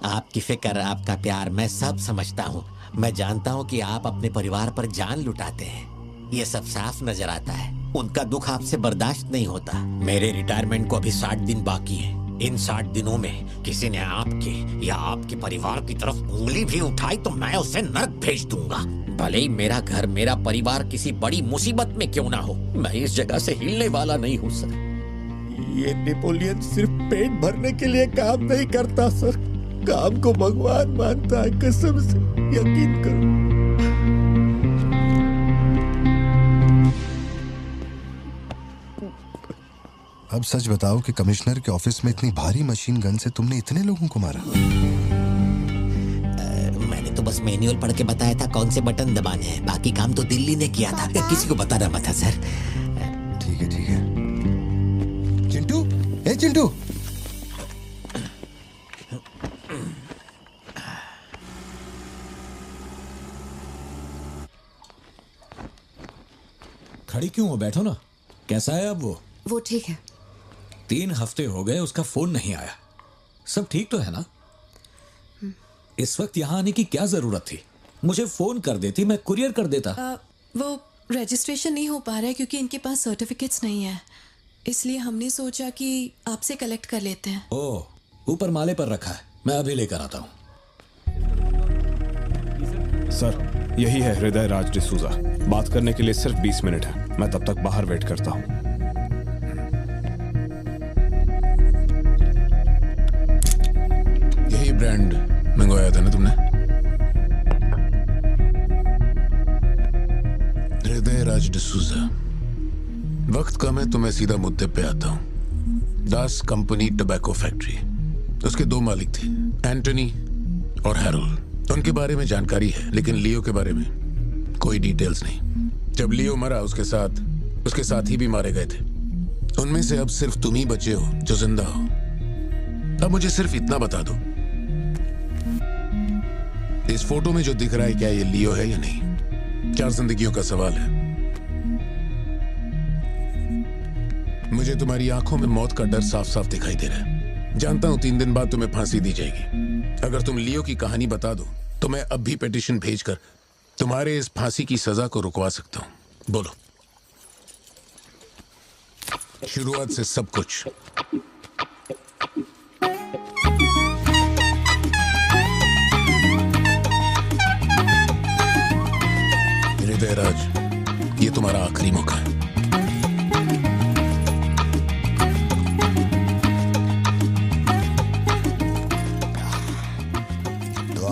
आपकी फिक्र, आपका प्यार मैं सब समझता हूँ। मैं जानता हूँ कि आप अपने परिवार पर जान लुटाते हैं, ये सब साफ नजर आता है। उनका दुख आपसे बर्दाश्त नहीं होता। मेरे रिटायरमेंट को अभी 60 दिन बाकी हैं। इन 60 दिनों में किसी ने आपके या आपके परिवार की तरफ उंगली भी उठाई तो मैं उसे नर्क भेज दूंगा। भले ही मेरा घर, मेरा परिवार किसी बड़ी मुसीबत में क्यों ना हो, मैं इस जगह से हिलने वाला नहीं हूँ सर। ये नेपोलियन सिर्फ पेट भरने के लिए काम नहीं करता सर, काम को भगवान मानता है। कसम से यकीन करो। अब सच बताओ कि कमिश्नर के ऑफिस में इतनी भारी मशीन गन से तुमने इतने लोगों को मारा? मैंने तो बस मैनुअल पढ़ के बताया था कौन से बटन दबाने हैं, बाकी काम तो दिल्ली ने किया था। किसी को बताना मत था सर। ठीक है ठीक है। चिंटू, ए चिंटू, खड़ी क्यों हो? बैठो ना। कैसा है अब वो ठीक है। 3 हफ्ते हो गए उसका फोन नहीं आया। सब ठीक तो है ना? इस वक्त यहाँ आने की क्या जरूरत थी? मुझे फोन कर देती, मैं कुरियर कर देता। वो रजिस्ट्रेशन नहीं हो पा रहा है क्योंकि इनके पास सर्टिफिकेट्स नहीं है, इसलिए हमने सोचा कि आपसे कलेक्ट कर लेते हैं। ओह, ऊपर माले पर रखा है, मैं अभी लेकर आता हूँ। सर, यही है हृदय राज डिसूजा। बात करने के लिए सिर्फ 20 मिनट है। मैं तब तक बाहर वेट करता हूँ। यही ब्रांड मंगवाया था ना तुमने? हृदय राज डिसूजा। वक्त कम है तो मैं सीधा मुद्दे पे आता हूँ। दास कंपनी टोबैको फैक्ट्री, उसके 2 मालिक थे, एंटनी और हैरोल्ड। उनके बारे में जानकारी है, लेकिन लियो के बारे में कोई डिटेल्स नहीं। जब लियो मरा उसके साथी भी मारे गए थे। उनमें से अब सिर्फ तुम ही बचे हो जो जिंदा हो। अब मुझे सिर्फ इतना बता दो, इस फोटो में जो दिख रहा है क्या ये लियो है या नहीं? 4 जिंदगियों का सवाल है। मुझे तुम्हारी आंखों में मौत का डर साफ साफ दिखाई दे रहा है। जानता हूं 3 दिन बाद तुम्हें फांसी दी जाएगी। अगर तुम लियो की कहानी बता दो तो मैं अब भी पिटीशन भेजकर तुम्हारे इस फांसी की सजा को रुकवा सकता हूं। बोलो। शुरुआत से सब कुछ। हृदय राज, ये तुम्हारा आखिरी मौका है।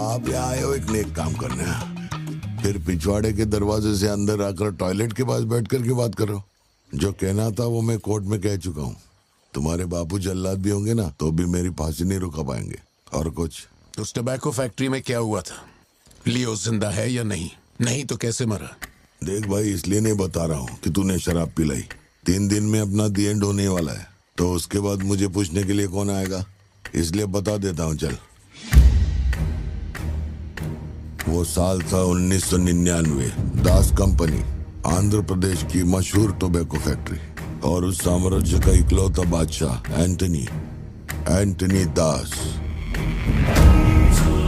आप यहाँ आए हो एक नेक काम करने, फिर पिछवाड़े के दरवाजे से अंदर आकर टॉयलेट के पास बैठ कर के बात करो। जो कहना था वो मैं कोर्ट में कह चुका हूँ। तुम्हारे बापू जल्लाद भी होंगे ना तो भी मेरी फांसी नहीं रुका पाएंगे। और कुछ? उस टबैको फैक्ट्री में क्या हुआ था? लियो जिंदा है या नहीं? नहीं तो कैसे मरा? देख भाई, इसलिए नहीं बता रहा हूँ कि तूने शराब पिलाई। 3 दिन में अपना दी एंड होने वाला है, तो उसके बाद मुझे पूछने के लिए कौन आएगा, इसलिए बता देता हूँ। चल, वो साल था 1999। दास कंपनी, आंध्र प्रदेश की मशहूर टोबैको फैक्ट्री, और उस साम्राज्य का इकलौता बादशाह एंटनी दास।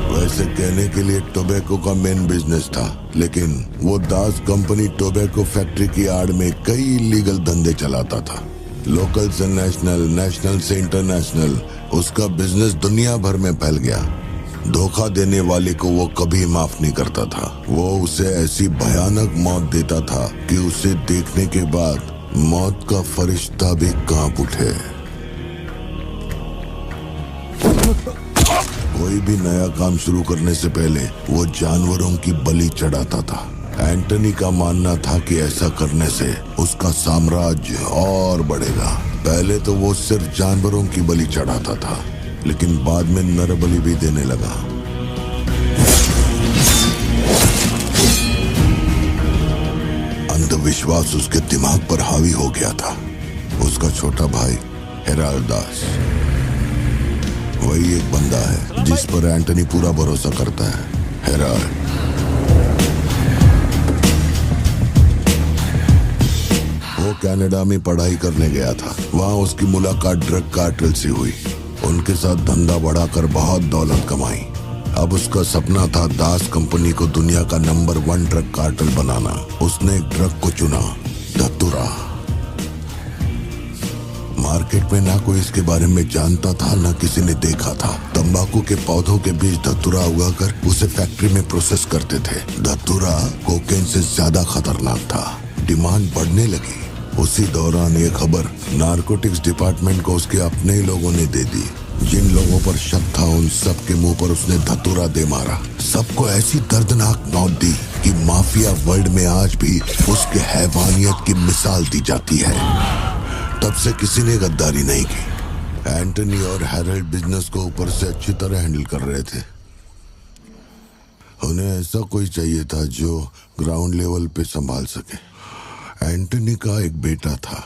वैसे कहने के लिए टोबैको का मेन बिजनेस था, लेकिन वो दास कंपनी टोबैको फैक्ट्री की आड़ में कई इलीगल धंधे चलाता था। लोकल से नेशनल, नेशनल से इंटरनेशनल, उसका बिजनेस दुनिया भर में फैल गया। धोखा देने वाले को वो कभी माफ नहीं करता था। वो उसे ऐसी भयानक मौत देता था कि उसे देखने के बाद मौत का फरिश्ता भी कांप उठे। कोई भी नया काम शुरू करने से पहले वो जानवरों की बलि चढ़ाता था। एंटनी का मानना था कि ऐसा करने से उसका साम्राज्य और बढ़ेगा। पहले तो वो सिर्फ जानवरों की बलि चढ़ाता था, लेकिन बाद में नर बलि भी देने लगा। अंधविश्वास उसके दिमाग पर हावी हो गया था। उसका छोटा भाई हेराल्ड दास, वही एक बंदा है जिस पर एंटनी पूरा भरोसा करता है। हेराल्ड वो कनाडा में पढ़ाई करने गया था। वहाँ उसकी मुलाकात ड्रग कार्टेल से हुई। उनके साथ धंधा बढ़ाकर बहुत दौलत कमाई। अब उसका सपना था दास कंपनी को दुनिया का नंबर 1 ड्रग कार्टेल बनाना। उसने एक ड्रग को चुना, धतूरा। मार्केट में ना कोई इसके बारे में जानता था, ना किसी ने देखा था। तंबाकू के पौधों के बीच धतूरा उगाकर उसे फैक्ट्री में प्रोसेस करते थे। धतूरा कोकेन से ज्यादा खतरनाक था। डिमांड बढ़ने लगी। उसी दौरान ये खबर नारकोटिक्स डिपार्टमेंट को उसके अपने ही लोगों ने दे दी। जिन लोगों पर शक था उन सब के मुंह पर उसने धतूरा दे मारा। सबको ऐसी दर्दनाक मौत दी कि माफिया वर्ल्ड में आज भी उसके हैवानियत की मिसाल दी जाती है। तब से किसी ने गद्दारी नहीं की। एंटनी और हैरल्ड बिजनेस को ऊपर से अच्छी तरह हैंडल कर रहे थे। उन्हें ऐसा कोई चाहिए था जो ग्राउंड लेवल पे संभाल सके। एंटनी का एक बेटा था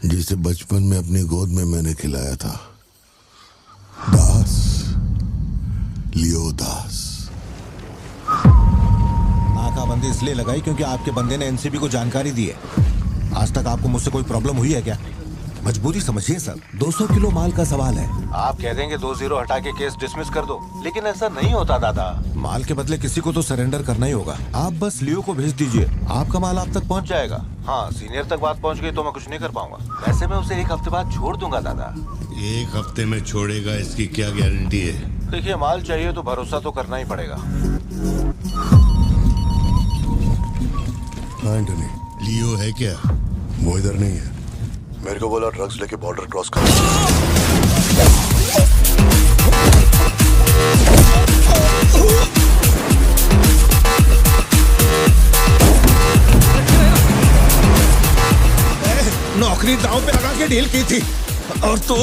जिसे बचपन में अपनी गोद में मैंने खिलाया था, दास, लियो दास। नाकाबंदी इसलिए लगाई क्योंकि आपके बंदे ने एनसीबी को जानकारी दी है। आज तक आपको मुझसे कोई प्रॉब्लम हुई है क्या? मजबूरी समझिए सर, 200 किलो माल का सवाल है। आप कह देंगे 2-0 हटा के केस डिसमिस कर दो, लेकिन ऐसा नहीं होता दादा। माल के बदले किसी को तो सरेंडर करना ही होगा। आप बस लियो को भेज दीजिए, आपका माल आप तक पहुंच जाएगा। हाँ, सीनियर तक बात पहुंच गई तो मैं कुछ नहीं कर पाऊंगा। वैसे मैं उसे 1 हफ्ते बाद छोड़ दूंगा दादा। 1 हफ्ते में छोड़ेगा, इसकी क्या गारंटी है? देखिए, माल चाहिए तो भरोसा तो करना ही पड़ेगा। एंटनी, लियो है क्या? वो इधर नहीं है। मेरे को बोला ड्रग्स लेके बॉर्डर क्रॉस कर। नौकरी दांव पे लगा के डील की थी और तू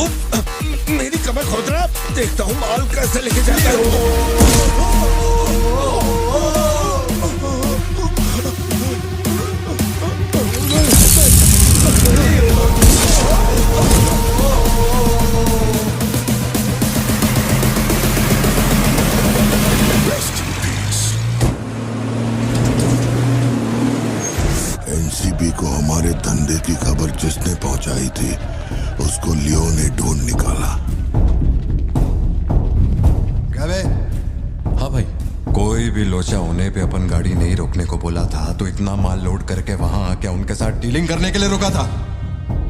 मेरी कमर खोद रहा। देखता हूँ माल कैसे लेके जाता है। एनसीबी को हमारे धंधे की खबर जिसने पहुंचाई थी उसको लियो ने ढूंढ निकाला। क्या बे? हाँ भाई, कोई भी लोचा होने पे अपन गाड़ी नहीं रोकने को बोला था, तो इतना माल लोड करके वहां आके उनके साथ डीलिंग करने के लिए रोका था।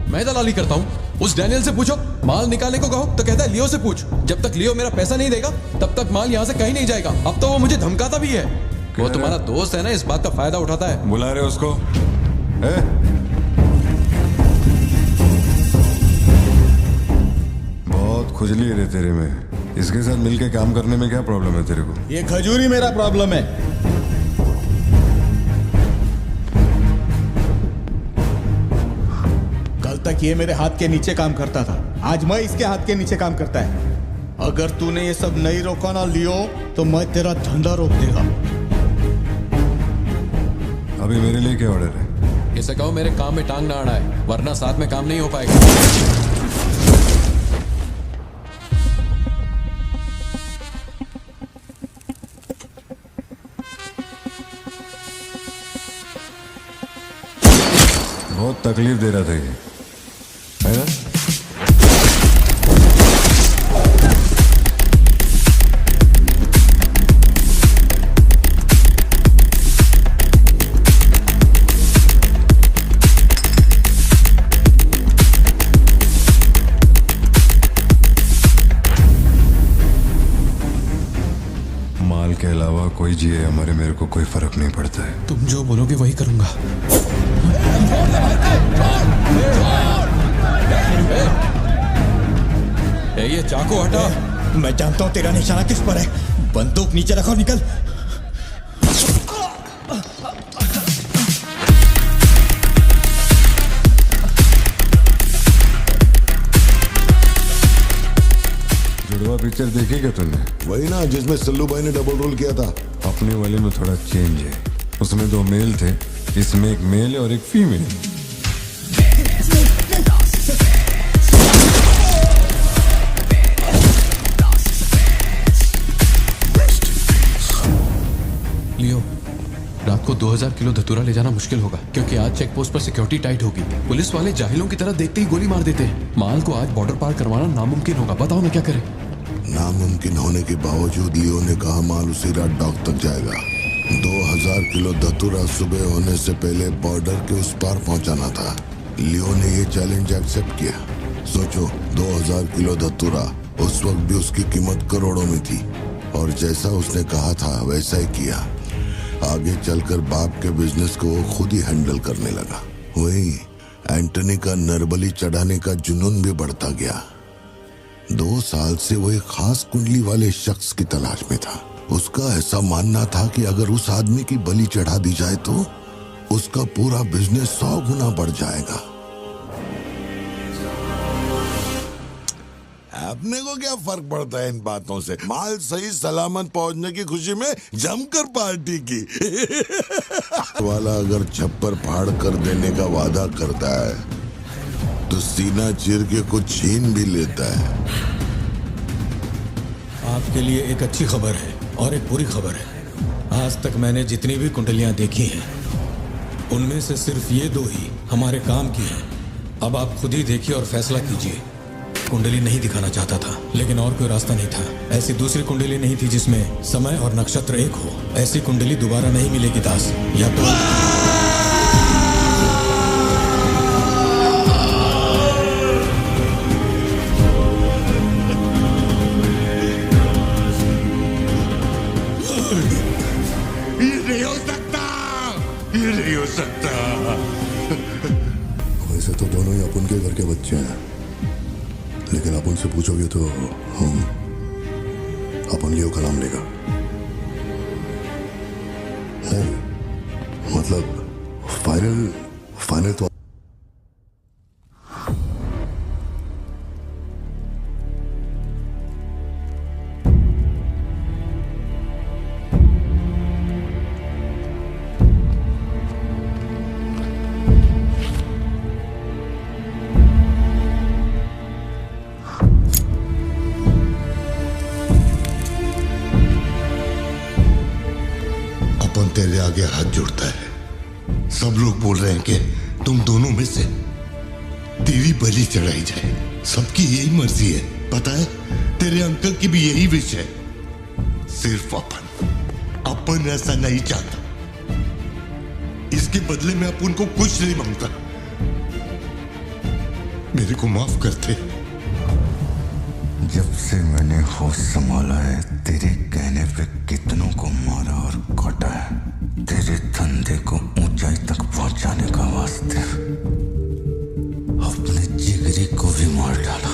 मैं दलाली करता हूँ? उस डैनियल से पूछो। माल निकालने को कहो तो कहता है लियो से पूछ। जब तक लियो मेरा पैसा नहीं देगा तब तक माल यहाँ से कहीं नहीं जाएगा। अब तो वो मुझे धमकाता भी है। वो तुम्हारा दोस्त है ना, इस बात का फायदा उठाता है। बुला रहे उसको? बहुत खुजली है रे तेरे में। इसके साथ मिलके काम करने में क्या प्रॉब्लम है तेरे को? ये खजूरी मेरा प्रॉब्लम है। कल तक ये मेरे हाथ के नीचे काम करता था, आज मैं इसके हाथ के नीचे काम करता है। अगर तूने ये सब नहीं रोका ना लियो तो मैं तेरा धंधा रोक देगा। अभी मेरे लिए क्या ऑर्डर है? इसे कहो मेरे काम में टांग ना अड़ा है, वरना साथ में काम नहीं हो पाएगा। बहुत तकलीफ दे रहा था ये, है ना? माल के अलावा कोई जिए हमारे, मेरे को कोई फर्क नहीं पड़ता है। तुम जो बोलोगे वही करूंगा। ये चाकू हटा। मैं जानता हूं तेरा निशाना किस पर है। बंदूक नीचे रखो, निकल। जुड़वा पिक्चर देखी क्या तुमने? वही ना जिसमें सल्लू भाई ने डबल रोल किया था। अपने वाले में थोड़ा चेंज है, उसमें 2 मेल थे, इसमें एक मेल और एक फीमेल। लियो, रात को 2000 किलो धतूरा ले जाना मुश्किल होगा, क्योंकि आज चेक पोस्ट पर सिक्योरिटी टाइट होगी। पुलिस वाले जाहिलों की तरह देखते ही गोली मार देते हैं। माल को आज बॉर्डर पार करवाना नामुमकिन होगा। बताओ ना क्या करें? नामुमकिन होने के बावजूद लियो ने कहा माल उसी रात डॉक तक जाएगा। 2000 किलो धतूरा सुबह होने से पहले बॉर्डर के उस पार पहुंचाना था। लियो ने ये चैलेंज एक्सेप्ट किया। सोचो, 2000 किलो धतूरा, उस वक्त भी उसकी कीमत करोड़ों में थी, और जैसा उसने कहा था वैसा ही किया। आगे चलकर बाप के बिजनेस को वो खुद ही हैंडल करने लगा। वही एंटनी का नरबली चढ़ाने का जुनून भी बढ़ता गया। 2 साल से वो एक खास कुंडली वाले शख्स की तलाश में था। उसका ऐसा मानना था कि अगर उस आदमी की बलि चढ़ा दी जाए तो उसका पूरा बिजनेस 100 गुना बढ़ जाएगा। अपने को क्या फर्क पड़ता है इन बातों से? माल सही सलामत पहुंचने की खुशी में जमकर पार्टी की। वाला अगर छप्पर फाड़ कर देने का वादा करता है तो सीना चीर के कुछ छीन भी लेता है। आपके लिए एक अच्छी खबर है और एक बुरी खबर है। आज तक मैंने जितनी भी कुंडलियां देखी हैं, उनमें से सिर्फ ये 2 ही हमारे काम की हैं। अब आप खुद ही देखिए और फैसला कीजिए। कुंडली नहीं दिखाना चाहता था, लेकिन और कोई रास्ता नहीं था। ऐसी दूसरी कुंडली नहीं थी जिसमें समय और नक्षत्र एक हो। ऐसी कुंडली दोबारा नहीं मिलेगी दास। या तो ये नहीं हो सकता, ये नहीं हो सकता। वैसे तो दोनों ही अपन के घर के बच्चे हैं, लेकिन आप उनसे पूछोगे तो अपन लियो का नाम लेगा। नहीं, मतलब फाइनल तो तेरे आगे हाथ जोड़ता है। सब लोग बोल रहे हैं कि तुम दोनों में से तेरी बलि चढ़ाई जाए। सबकी यही मर्जी है, पता है? तेरे अंकल की भी यही विश है। सिर्फ अपन ऐसा नहीं चाहता। इसके बदले में अपन को कुछ नहीं मांगता। मेरे को माफ करते। जब से मैंने होश संभाला है, तेरे कहने पे कितनों को मारा और काटा है, तेरे धंधे को ऊंचाई तक पहुंचाने का वास्ते अपने जिगरी को भी मार डाला।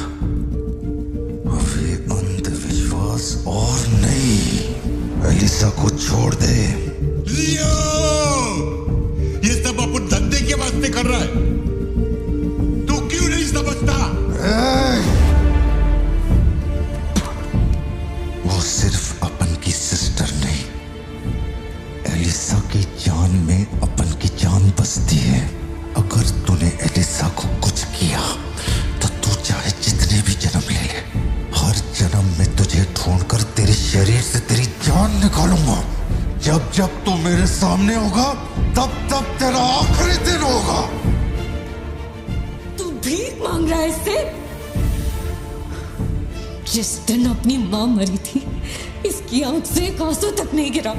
अब ये अंधविश्वास एलिसा को छोड़ दे। लियो, ये सब अपन धंधे के वास्ते कर रहा है, तू क्यों नहीं समझता? वो सिर्फ अपन की सिस्टर नहीं, एलिसा की जान में अपन की जान बसती है। अगर तूने एलिसा को कुछ किया तो तू चाहे जितने भी जन्म ले ले, हर जन्म में तुझे ढूंढकर तेरे शरीर से तेरी जान निकालूंगा। जब जब तू मेरे सामने होगा तब तब तेरा आखिरी दिन होगा। तू भीख मांग रहा है इससे? जिस दिन अपनी मां मरी थी इसकी आंख से एक आंसू तक नहीं गिरा।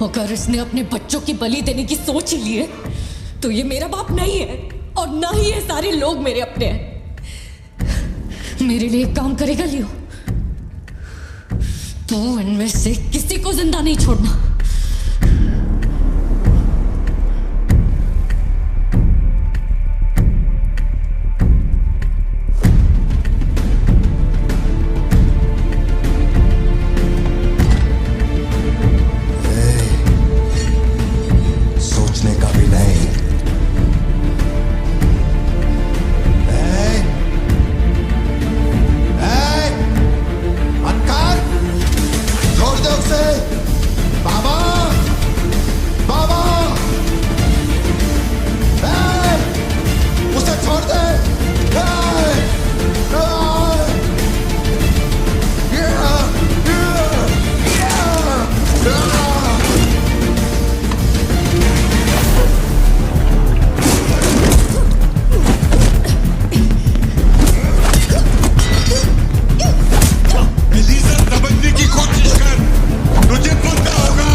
अगर इसने अपने बच्चों की बलि देने की सोच ही ली है तो ये मेरा बाप नहीं है और ना ही ये सारे लोग मेरे अपने हैं। मेरे लिए एक काम करेगा लियो, तू इनमें से किसी को जिंदा नहीं छोड़ना। सोचने का भी नहीं। छोड़ दे उसे। बाबा, बाबा, उसे छोड़ दे। एलिसा समझने की कोशिश कर, तुझे पता होगा।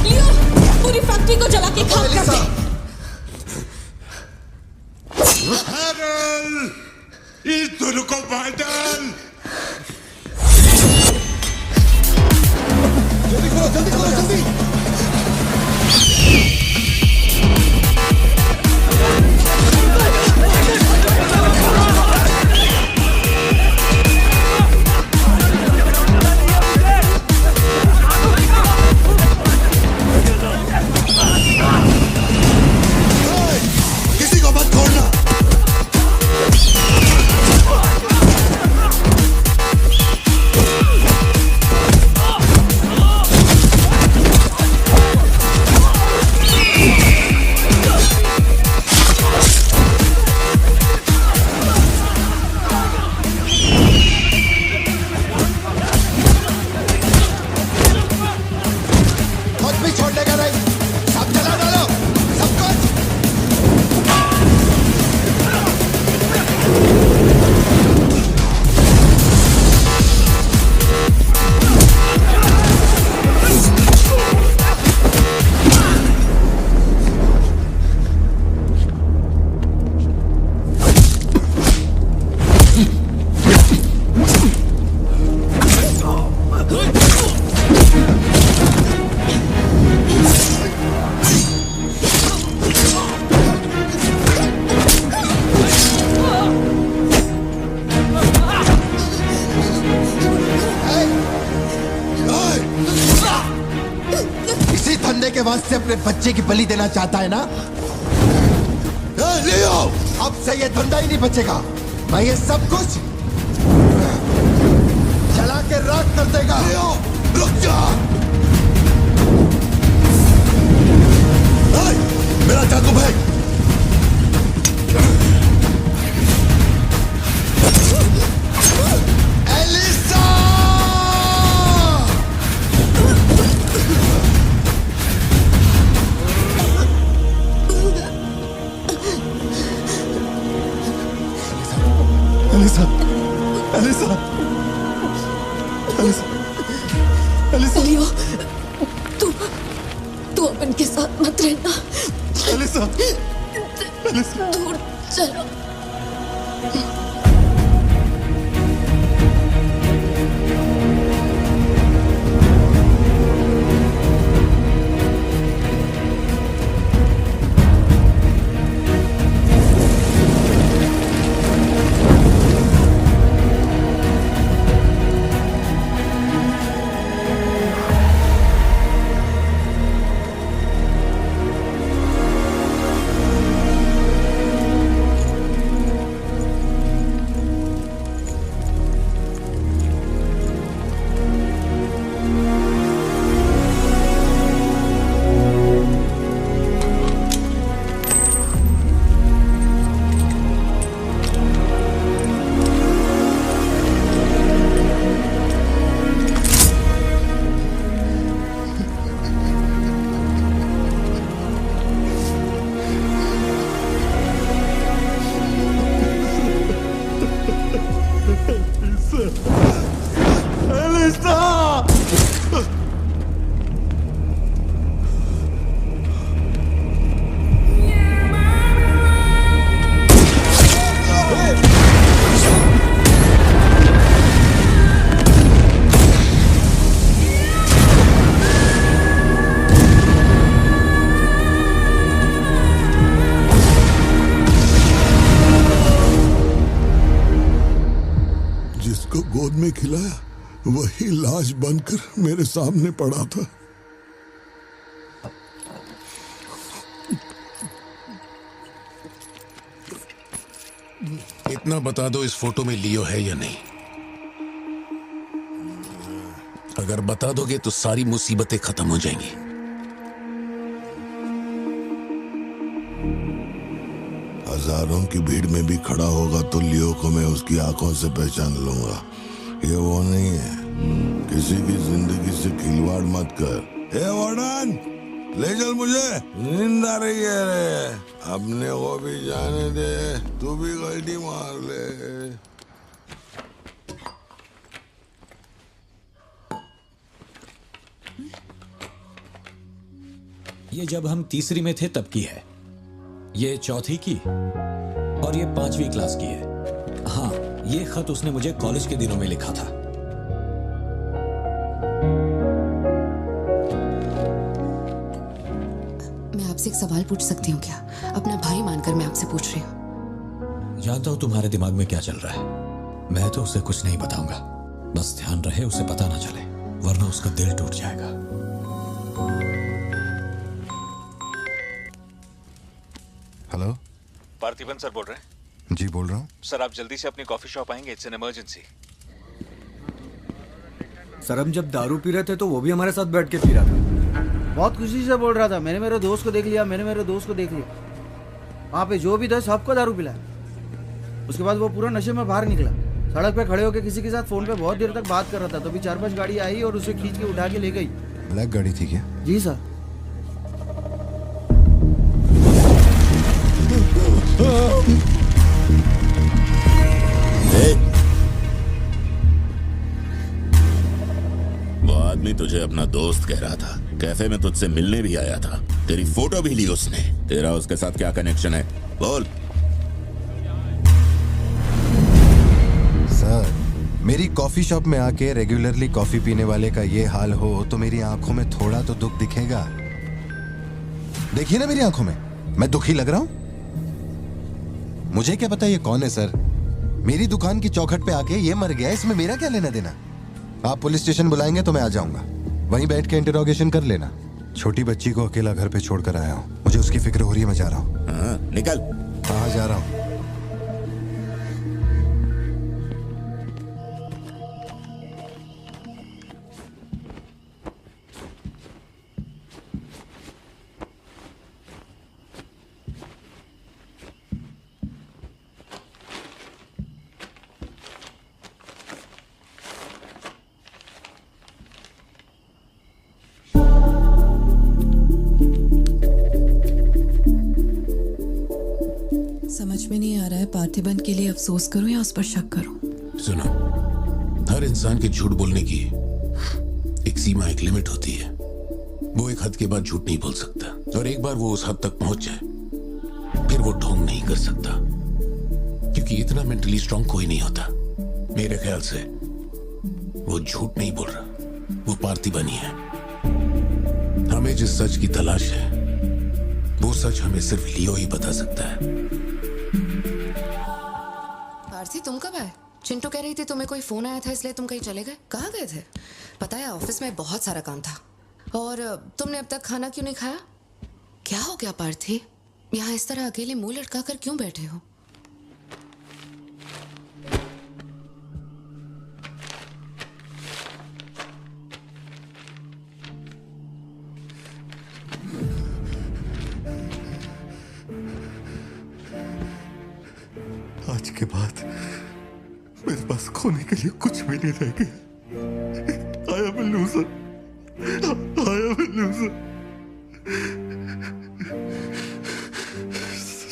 लियो, पूरी फैक्ट्री को जला के खाक कर दे। हैरल, इस दोनों को बाहर डाल। जल्दी करो, जल्दी करो, जल्दी। किसी को मत छोड़ना। कुछ भी छोड़ने का नहीं, सब जला डालो, सब कुछ। इसी धंधे के वास्ते अपने बच्चे की बलि देना चाहता है ना? लियो, अब से ये धंधा ही नहीं बचेगा। मैं ये सब कुछ जला के राख कर देगा। लियो, रुक जा। मेरा चाकू फेंक। Elisa! Elisa, Elisa, Elisa, Elisa. Leo, तू अपन के साथ मत रहना। Elisa, Elisa. दूर चलो। गोद में खिलाया वही लाश बनकर मेरे सामने पड़ा था। इतना बता दो, इस फोटो में लियो है या नहीं? अगर बता दोगे तो सारी मुसीबतें खत्म हो जाएंगी। हजारों की भीड़ में भी खड़ा होगा तो लियो को मैं उसकी आंखों से पहचान लूंगा। ये वो नहीं है। किसी की जिंदगी से खिलवाड़ मत कर। हे वार्डन, ले चल मुझे, नींद आ रही है रे। अपने को भी जाने दे, तू भी गलती मार ले। ये जब हम तीसरी में थे तब की है, ये चौथी की और ये 5वीं क्लास की है। हाँ, ये खत उसने मुझे कॉलेज के दिनों में लिखा था। मैं आपसे एक सवाल पूछ सकती हूँ क्या? अपना भाई मानकर मैं आपसे पूछ रही हूँ। जानता हूँ तुम्हारे दिमाग में क्या चल रहा है। मैं तो उसे कुछ नहीं बताऊंगा, बस ध्यान रहे उसे पता ना चले, वरना उसका दिल टूट जाएगा। हेलो, पार्थिबन सर बोल रहे हैं? जी बोल रहा हूँ। सर आप जल्दी से अपनी कॉफी शॉप आएंगे? It's an emergency. सर हम जब दारू पी रहे थे तो वो भी हमारे साथ बैठ के पी रहा था। बहुत खुशी से बोल रहा था, मैंने मेरे दोस्त को देख लिया, मैंने मेरे दोस्त को देख लिया। वहाँ पे जो भी था सबको दारू पिलाया। उसके बाद वो पूरा नशे में बाहर निकला, सड़क पे खड़े होकर किसी के साथ फोन पे बहुत देर तक बात कर रहा था। तो भी 4-5 गाड़ी आई और उसे खींच के उठा के ले गई। ब्लैक गाड़ी थी क्या? जी सर। वो आदमी तुझे अपना दोस्त कह रहा था, कैफे में तुझसे मिलने भी आया था, तेरी फोटो भी ली उसने। तेरा उसके साथ क्या कनेक्शन है, बोल। सर, मेरी कॉफी शॉप में आके रेगुलरली कॉफी पीने वाले का ये हाल हो तो मेरी आंखों में थोड़ा तो दुख दिखेगा। देखिए ना मेरी आंखों में, मैं दुखी लग रहा हूं? मुझे क्या पता ये कौन है सर? मेरी दुकान की चौखट पे आके ये मर गया, इसमें मेरा क्या लेना देना? आप पुलिस स्टेशन बुलाएंगे तो मैं आ जाऊंगा, वहीं बैठ के इंटरोगेशन कर लेना। छोटी बच्ची को अकेला घर पे छोड़कर आया हूँ, मुझे उसकी फिक्र हो रही है, मैं जा रहा हूँ। निकल। हाँ जा रहा हूँ। समझ में नहीं आ रहा है पार्थिबन के लिए अफसोस करूं या उस पर शक करूं। सुनो, हर इंसान के झूठ बोलने की एक सीमा, एक लिमिट होती है। वो एक हद के बाद झूठ नहीं बोल सकता, और एक बार वो उस हद तक पहुंच जाए फिर वो ढोंग नहीं कर सकता, क्योंकि इतना मेंटली स्ट्रांग कोई नहीं होता। मेरे ख्याल से वो झूठ नहीं बोल रहा, वो पार्थिबन ही है। हमें जिस सच की तलाश है वो सच हमें सिर्फ लियो ही बता सकता है। पार्थी, तुम कब आए? चिंटू कह रही थी तुम्हें कोई फोन आया था इसलिए तुम कहीं चले गए। कहाँ गए थे? पता है ऑफिस में बहुत सारा काम था। और तुमने अब तक खाना क्यों नहीं खाया? क्या हो गया पार्थी? यहाँ इस तरह अकेले मुंह लटका कर क्यों बैठे हो? आज के बाद मेरे पास खोने के लिए कुछ भी नहीं रह गया। I am a loser. I am a loser.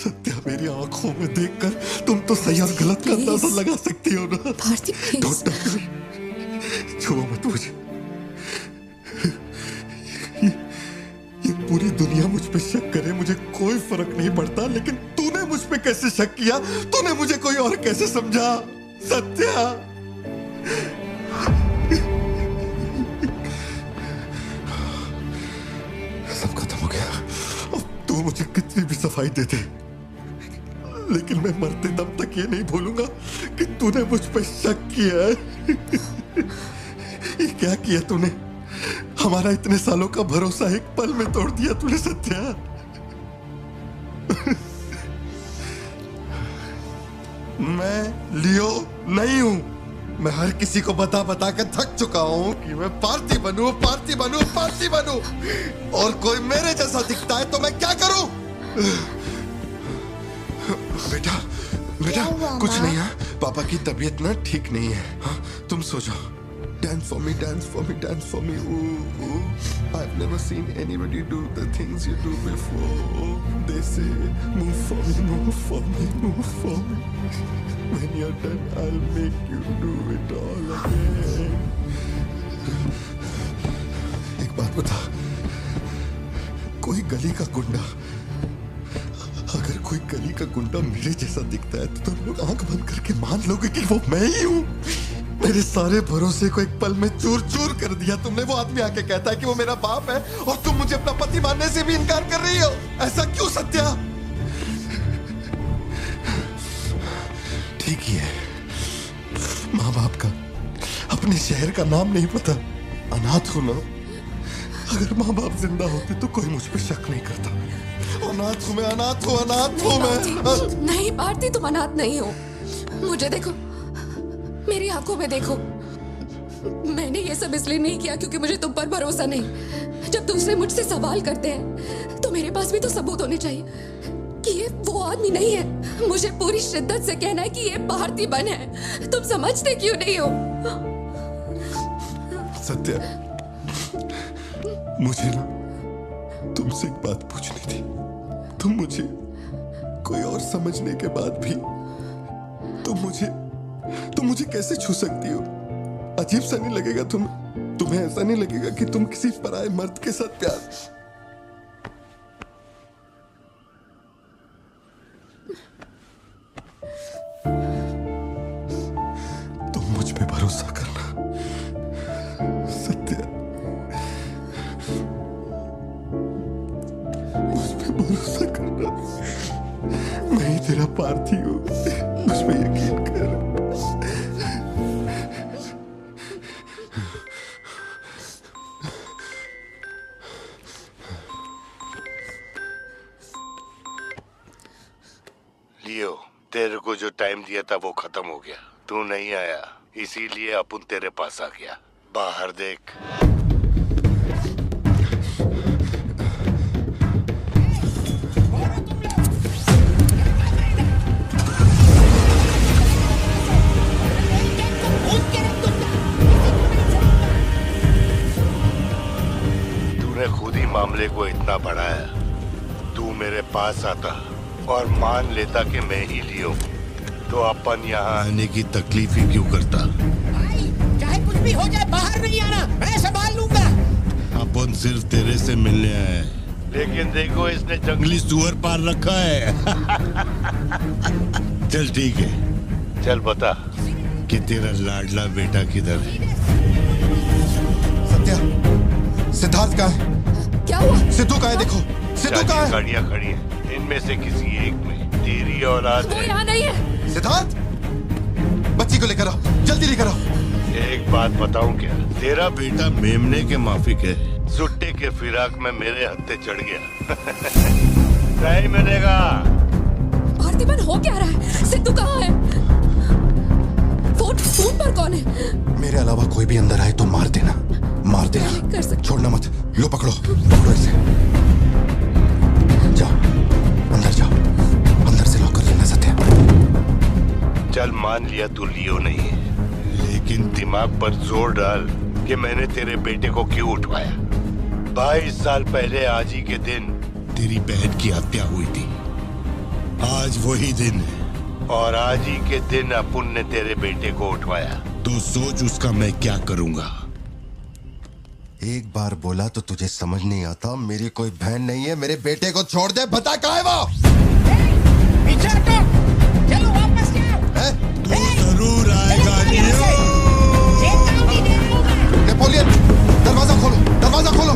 Satya, मेरी आंखों में देखकर तुम तो सही और गलत का अंदाजा लगा सकती हो ना। Bharti Don't touch me. छुओ मत मुझे। ये पूरी दुनिया मुझ पे शक करे, मुझे कोई फर्क नहीं पड़ता, लेकिन तूने मुझ पे कैसे शक किया? तूने मुझे कोई और कैसे समझा? सत्या, सब खत्म हो गया। अब तू मुझे कितनी भी सफाई दे दे, लेकिन मैं मरते दम तक ये नहीं भूलूंगा कि तूने मुझ पे शक किया है। ये क्या किया तूने? हमारा इतने सालों का भरोसा एक पल में तोड़ दिया तूने सत्या। मैं लियो नहीं हूं। मैं हर किसी को बता बता कर थक चुका हूं कि मैं पार्थी बनूं, पार्थी बनूं, पार्थी बनूं, और कोई मेरे जैसा दिखता है तो मैं क्या करूं? बेटा बेटा कुछ नहीं है, पापा की तबीयत ना ठीक नहीं है। हाँ, तुम सो जाओ। Dance for me, dance for me, dance for me. Ooh, ooh. I've never seen anybody do the things you do before. They say, move for me, move for me, move for me. When you're done, I'll make you do it all again. एक बात बता, कोई गली का गुंडा, अगर कोई गली का गुंडा मेरे जैसा दिखता है तो तुम लोग आंख बंद करके मान लोगे कि वो मैं ही हूँ। मेरे सारे भरोसे को एक पल में चूर चूर कर दिया तुमने। वो आदमी आके कहता है कि वो मेरा बाप है और तुम मुझे अपना पति मानने से भी इनकार कर रही हो। ऐसा क्यों सत्या? ठीक ही है, माँ बाप का अपने शहर का नाम नहीं पता, अनाथ हूं ना। अगर माँ बाप जिंदा होते तो कोई मुझ पर शक नहीं करता। अनाथ हूं मैं, अनाथ हूं, अनाथ हूं मैं। नहीं भारती, तुम अनाथ नहीं हो। मुझे देखो, मेरी आंखों में देखो। मैंने ये सब इसलिए नहीं किया क्योंकि मुझे तुम पर भरोसा नहीं। जब दूसरे मुझसे सवाल करते हैं तो मेरे पास भी तो सबूत होने चाहिए कि ये वो आदमी नहीं है। मुझे पूरी शिद्दत से कहना है कि ये भारती बन है। तुम समझते क्यों नहीं हो? सत्या, मुझे ना तुमसे एक बात पूछनी थी। तुम मुझे कोई और समझने के बाद भी तुम मुझे कैसे छू सकती हो? अजीब सा नहीं लगेगा तुम्हें ऐसा नहीं लगेगा कि तुम किसी पराये मर्द के साथ प्यार? तुम मुझ पे भरोसा करना सत्या, मुझ पे भरोसा करना। मैं ही तेरा पार्थी हूँ, मुझ पे यकीन कर। लियो, तेरे को जो टाइम दिया था वो खत्म हो गया। तू नहीं आया, इसीलिए अपन तेरे पास आ गया। बाहर देख। तूने खुद ही मामले को इतना बढ़ाया। तू मेरे पास आता और मान लेता कि मैं ही लियो, तो अपन यहाँ आने की तकलीफ ही क्यों करता? भाई, चाहे कुछ भी हो जाए, बाहर नहीं आना, मैं संभाल लूंगा। अपन सिर्फ तेरे से मिलने आए हैं, लेकिन देखो इसने जंगली सुअर पाल रखा है। चल ठीक है, चल बता कि तेरा लाडला बेटा किधर है? सत्या, सिद्धार्थ कहाँ है? क्या हुआ? सिद्धू कहाँ है? देखो सिद्धू कहाँ है? गाड़ियाँ खड़ी हैं, इनमें से किसी एक में तेरी औलाद वो यहाँ नहीं है। सिद्धार्थ, बच्ची को लेकर आओ, जल्दी लेकर आओ। एक बात बताऊं क्या? तेरा बेटा मेमने के माफिक है। सुट्टे के फिराक में मेरे हत्थे चढ़ गया। नहीं मिलेगा। भारतीबन हो क्या रहा है? सिद्धू कहाँ है? फोन पर कौन है? मेरे अलावा कोई भी अंदर आए तो मार देना, मार देना, छोड़ना मत। लो पकड़ो, पकड़ो इसे। जाओ अंदर, जाओ अंदर से लॉक कर लेना सत्या। चल मान लिया तू लियो नहीं है, लेकिन दिमाग पर जोर डाल कि मैंने तेरे बेटे को क्यों उठवाया। 22 साल पहले आज ही के दिन तेरी बहन की हत्या हुई थी। आज वही दिन है और आज ही के दिन अपुन ने तेरे बेटे को उठवाया। तो सोच उसका मैं क्या करूंगा। एक बार बोला तो तुझे समझ नहीं आता? मेरी कोई बहन नहीं है, मेरे बेटे को छोड़ दे। बता कहाँ है वो? पीछे हटो, चलो वापस जाओ। तू जरूर आएगा नेपोलियन, दरवाजा खोलो, दरवाजा खोलो।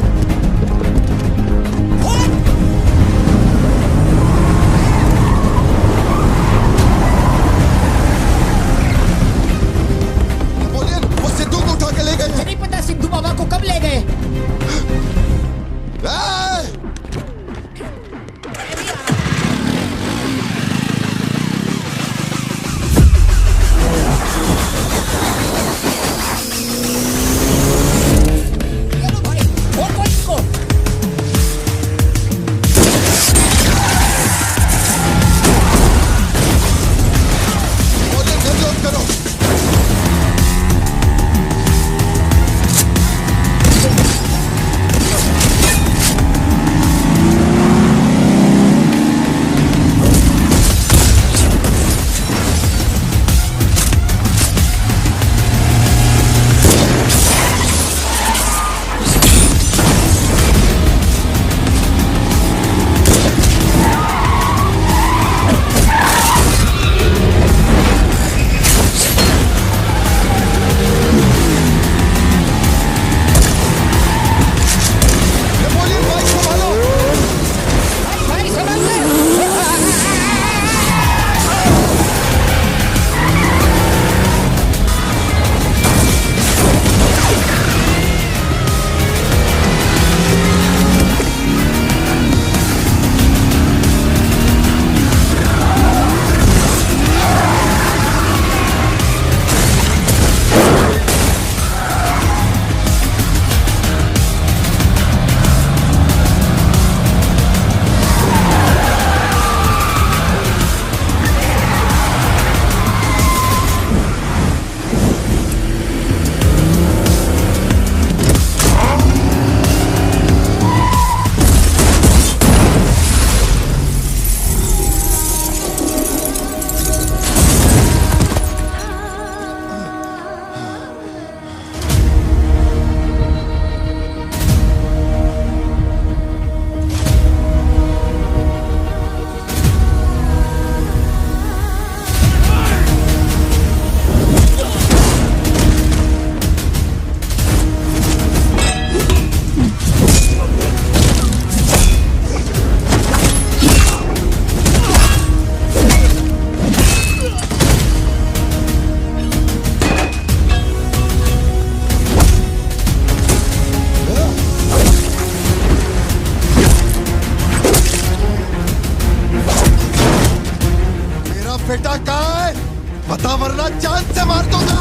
बता वरना जान से मार दूंगा।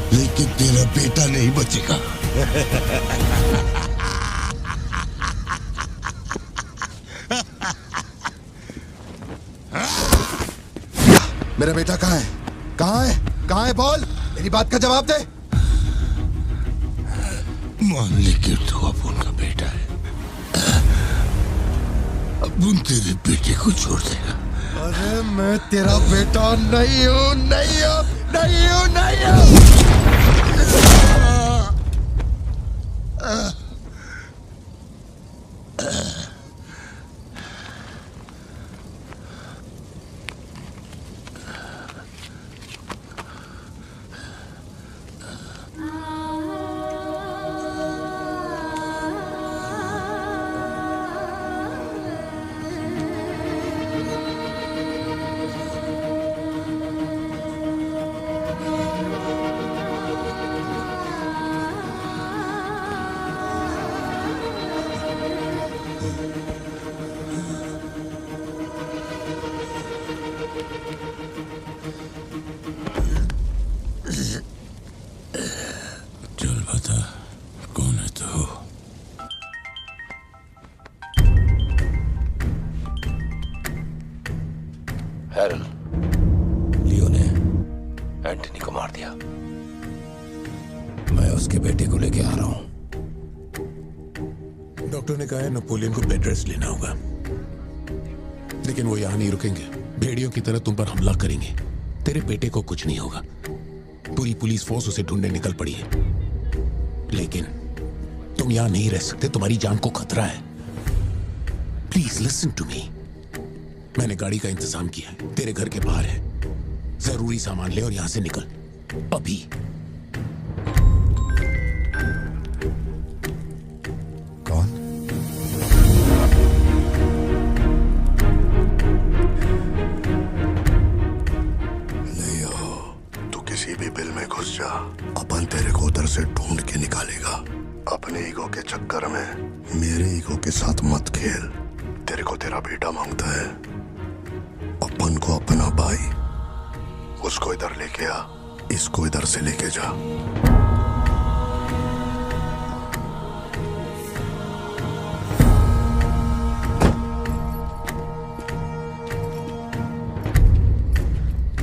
लेकिन तेरा बेटा नहीं बचेगा। मेरा बेटा कहाँ है? कहाँ है? कहाँ है? बोल, मेरी बात का जवाब दे। मान ले कि तू अब उनका बेटा है, अब उन तेरे बेटे को छोड़ देगा। अरे मैं तेरा बेटा नहीं हूँ, नहीं हूँ, नहीं हूँ, नहीं हूँ। चल बता, कौन है तू? हैरल, लियो ने एंटनी को मार दिया। मैं उसके बेटे को लेके आ रहा हूं। डॉक्टर ने कहा है नेपोलियन को बेड रेस्ट लेना होगा, लेकिन वो यहां नहीं रुकेंगे। भेड़ियों की तरह तुम पर हमला करेंगे। तेरे बेटे को कुछ नहीं होगा। पूरी पुलिस फोर्स उसे ढूंढने निकल पड़ी है, लेकिन तुम यहां नहीं रह सकते। तुम्हारी जान को खतरा है। Please listen to me. मैंने गाड़ी का इंतजाम किया है, तेरे घर के बाहर है। जरूरी सामान ले और यहां से निकल अभी। कौन? किसी भी बिल में घुस जा, अपन तेरे को उधर से ढूंढ के निकालेगा। अपने ईगो के चक्कर में मेरे ईगो के साथ मत खेल। तेरे को तेरा बेटा मांगता है, अपन को अपना भाई। उसको इधर लेके आ, इसको इधर से लेके जा।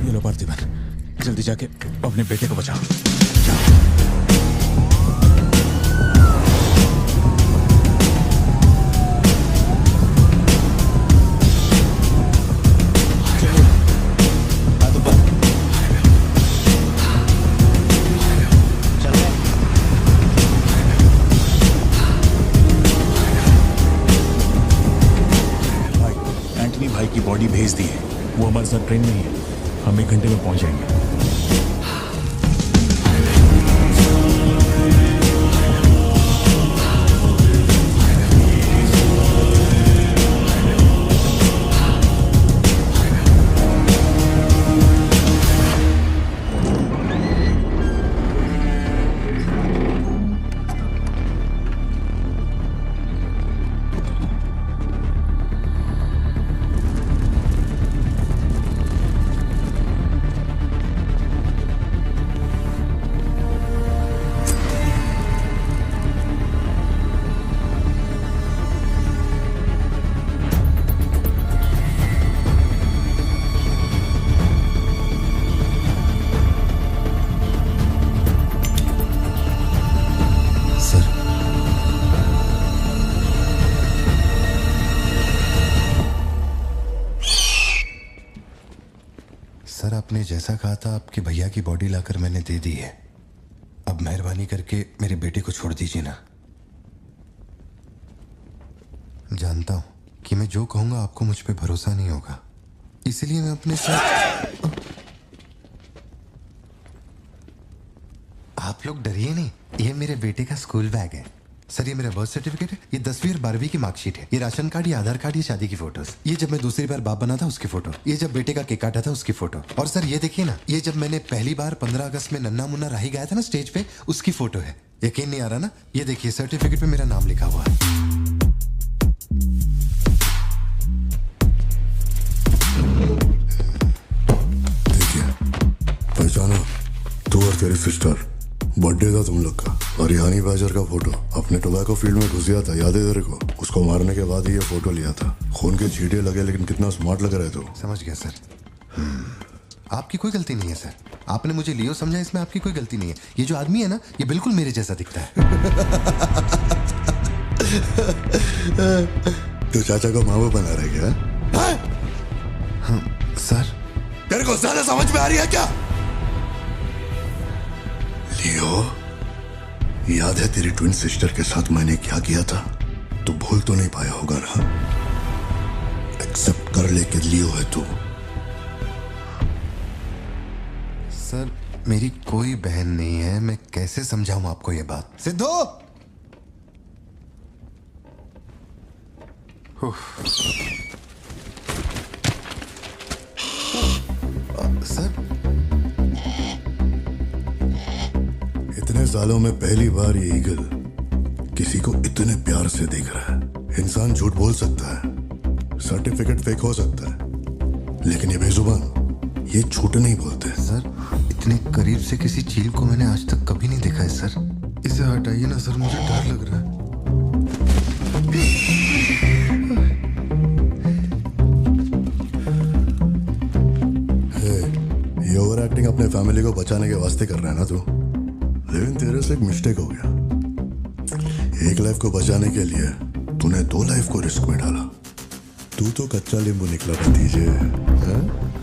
ये लो पार्थिबन, जल्दी जाके अपने बेटे को बचाओ। एंटनी भाई की बॉडी भेज दी है, वो हमारे साथ ट्रेन में ही है। हम 1 घंटे में पहुंच जाएंगे। जैसा कहा था आपके भैया की बॉडी लाकर मैंने दे दी है। अब मेहरबानी करके मेरे बेटे को छोड़ दीजिए ना। जानता हूं कि मैं जो कहूंगा आपको मुझ पे भरोसा नहीं होगा, इसलिए मैं अपने साथ। आप लोग डरिए नहीं, ये मेरे बेटे का स्कूल बैग है सर। ये मेरा बर्थ सर्टिफिकेट है, ये 10वीं और 12वीं की मार्कशीट है, ये राशन कार्ड, ये आधार कार्ड, ये शादी की फोटोज, ये जब मैं दूसरी बार बाप बना था उसकी फोटो, ये जब बेटे का केक काटा था उसकी फोटो, और सर ये देखिए ना, ये जब मैंने पहली बार 15 अगस्त में नन्ना मुन्ना राही गाया था ना स्टेज पे, उसकी फोटो है। यकीन नहीं आ रहा ना? ये देखिए सर्टिफिकेट पे मेरा नाम लिखा हुआ है। पहचाना? तू और तेरी सिस्टर, बर्थडे था तुम लोग का, और ये हनी बैजर का फोटो अपने टोबैको फील्ड में घुस गया था, याद है तेरे को? उसको मारने के बाद ही ये फोटो लिया था। खून के छींटे लगे लेकिन कितना स्मार्ट लग रहा है तू। समझ गया सर। आपकी कोई गलती नहीं है सर, आपने मुझे लियो समझा, इसमें आपकी कोई गलती नहीं है। ये जो आदमी है ना, ये बिल्कुल मेरे जैसा दिखता है। तो चाचा को मामू बना रहे क्या? हाँ, सर तेरे को ज्यादा समझ में आ रही है क्या? लियो, याद है तेरी ट्विन सिस्टर के साथ मैंने क्या किया था? तू भूल तो नहीं पाया होगा ना? एक्सेप्ट कर ले कि लियो है तू। सर मेरी कोई बहन नहीं है, मैं कैसे समझाऊं आपको ये बात? सिद्धू! सर इतने सालों में पहली बार ये ईगल किसी को इतने प्यार से देख रहा है। इंसान झूठ बोल सकता है, सर्टिफिकेट फेक हो सकता है, लेकिन ये बेजुबान, ये झूठ नहीं बोलते। सर इतने करीब से किसी चील को मैंने आज तक कभी नहीं देखा है सर। इसे हटाइए ना सर, मुझे डर लग रहा है। ये ओवर एक्टिंग अपने फैमिली को बचाने के वास्ते कर रहा है ना तू, लेकिन तेरे से एक मिस्टेक हो गया। एक लाइफ को बचाने के लिए तूने 2 लाइफ को रिस्क में डाला। तू तो कच्चा नींबू निकला भतीजे।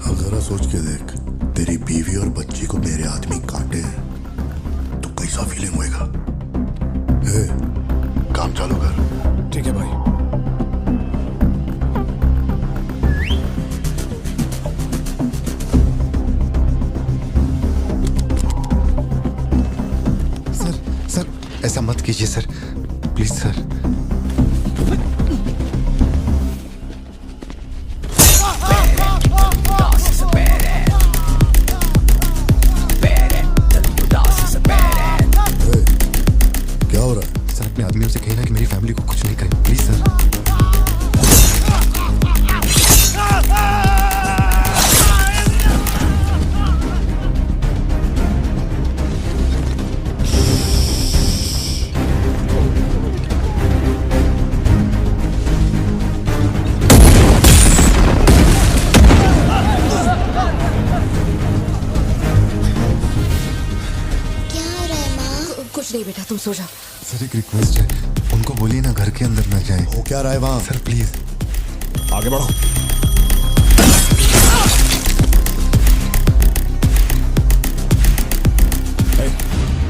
अब जरा सोच के देख, तेरी बीवी और बच्ची को मेरे आदमी काटे तो कैसा फीलिंग होएगा? काम चालू कर। ठीक है भाई। ऐसा मत कीजिए सर, प्लीज सर। क्या हो रहा है? सर अपने आदमियों से कहना कि मेरी फैमिली को कुछ नहीं करें, प्लीज सर। नहीं बेटा, तुम सो जाओ। सर एक रिक्वेस्ट है, उनको बोलिए ना घर के अंदर ना जाए। हो क्या रहा है वहां? सर प्लीज आगे बढ़ो।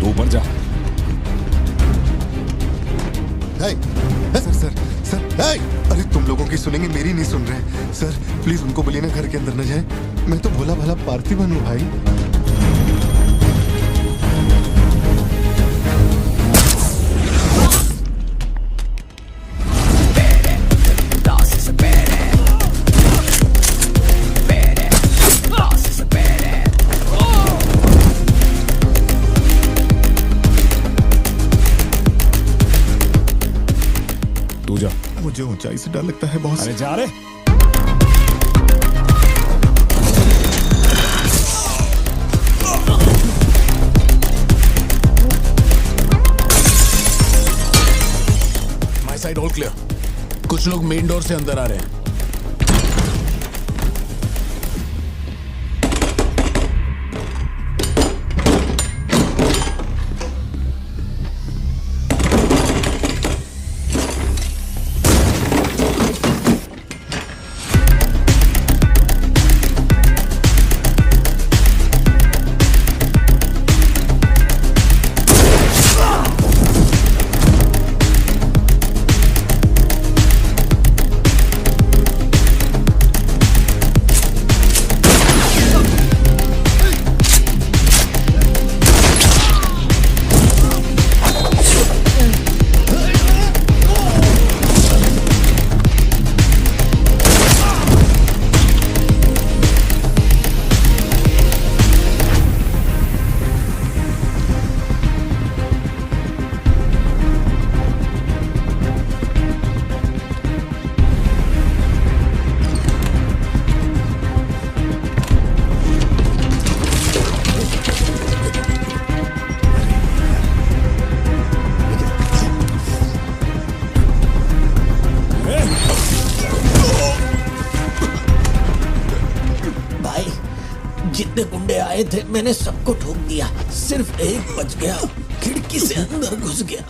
तू ऊपर जा। सर सर सर अरे तुम लोगों की सुनेंगे, मेरी नहीं सुन रहे। सर प्लीज उनको बोलिए ना घर के अंदर ना जाए। मैं तो भोला भाला पार्थिबन हूँ भाई। मुझे ऊंचाई से डर लगता है बहुत। अरे जा रे। My side all clear. कुछ लोग मेन डोर से अंदर आ रहे हैं। आए थे मैंने सबको ठोक दिया, सिर्फ एक बच गया, खिड़की से अंदर घुस गया।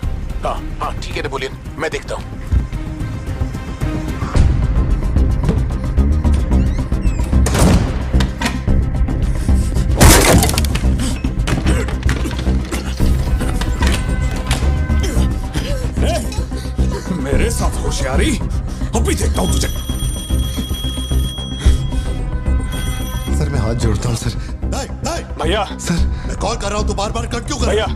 हाँ हाँ ठीक है नेपोलियन, मैं देखता हूँ। मेरे साथ होशियारी, अभी देखता हूँ तुझे। सर मैं हाथ जोड़ता हूँ सर। भैया सर मैं कॉल कर रहा हूँ, तू बार बार कट क्यों कर भैया,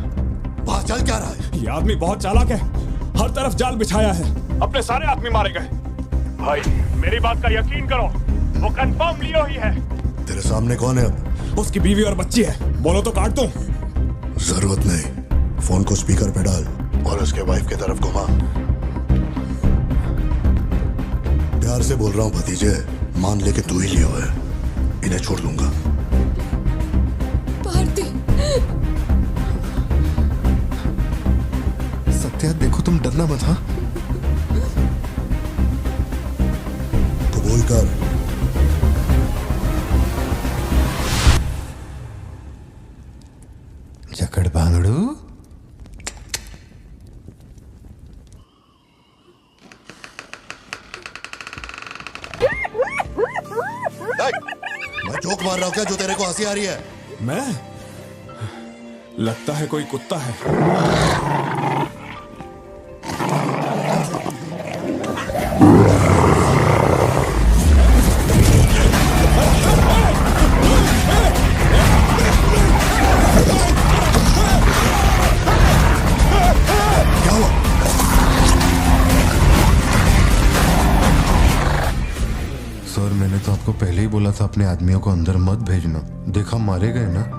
बाहर चल क्या रहा है? ये आदमी बहुत चालाक है, हर तरफ जाल बिछाया है, अपने सारे आदमी मारे गए। भाई मेरी बात का यकीन करो, वो कंफर्म लियो ही है। तेरे सामने कौन है अब? उसकी बीवी और बच्ची है, बोलो तो काट दूं। जरूरत नहीं, फोन को स्पीकर पे डाल और उसके वाइफ की तरफ घुमा। प्यार से बोल रहा हूँ भतीजे, मान ले कि तू ही लियो है, इन्हें छोड़ दूंगा। भारती, सत्या देखो तुम डरना मत। हाँ कबूल कर। जकड़ बांगड़ू। मैं जोक मार रहा हूँ क्या जो तेरे को हंसी आ रही है? मैं? लगता है कोई कुत्ता है। सर मैंने तो आपको पहले ही बोला था अपने आदमियों को अंदर मत भेजना, देखा मारे गए ना।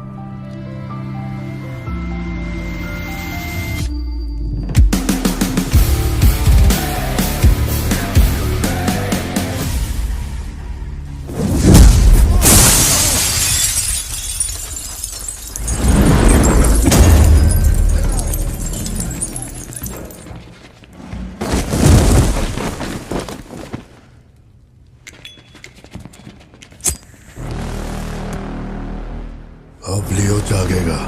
अब लियो जागेगा।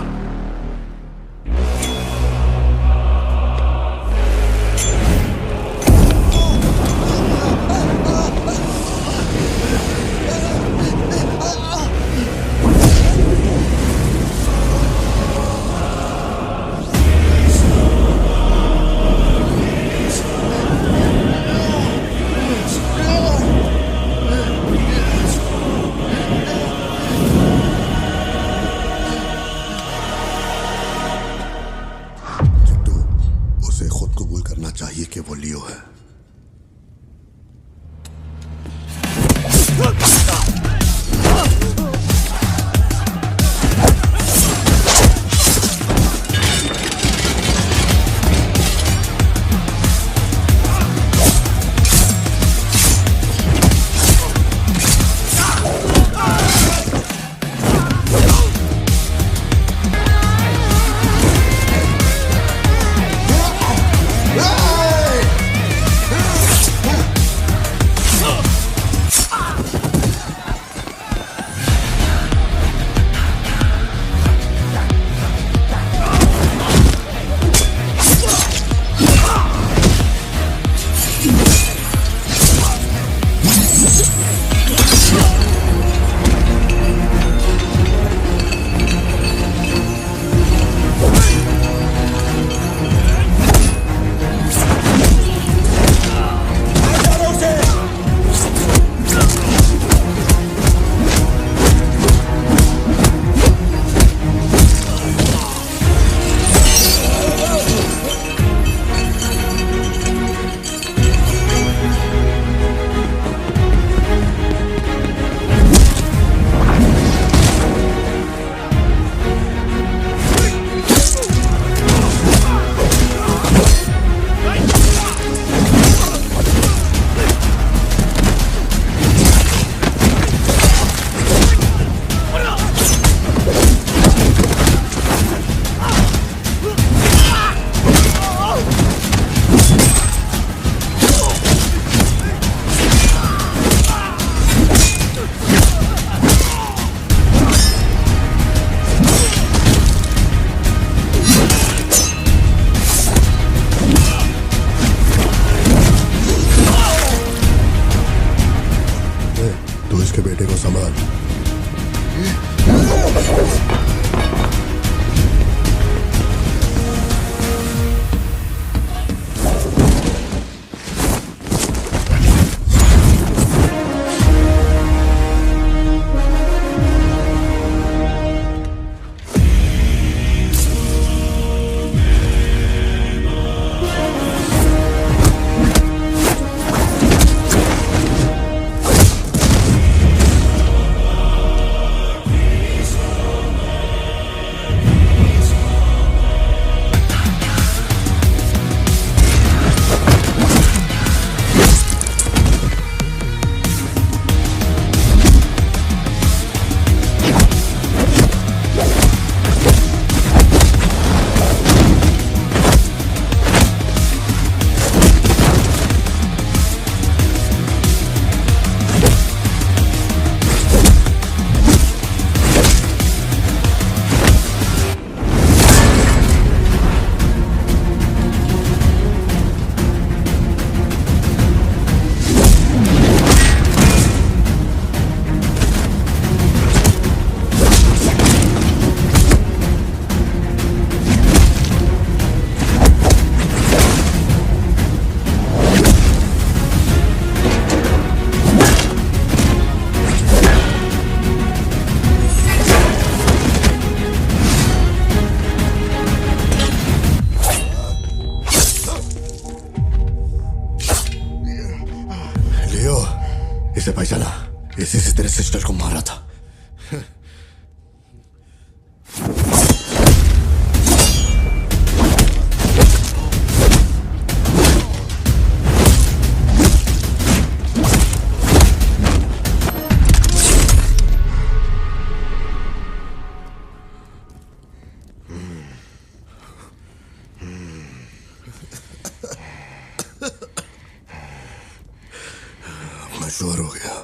श्योर हो गया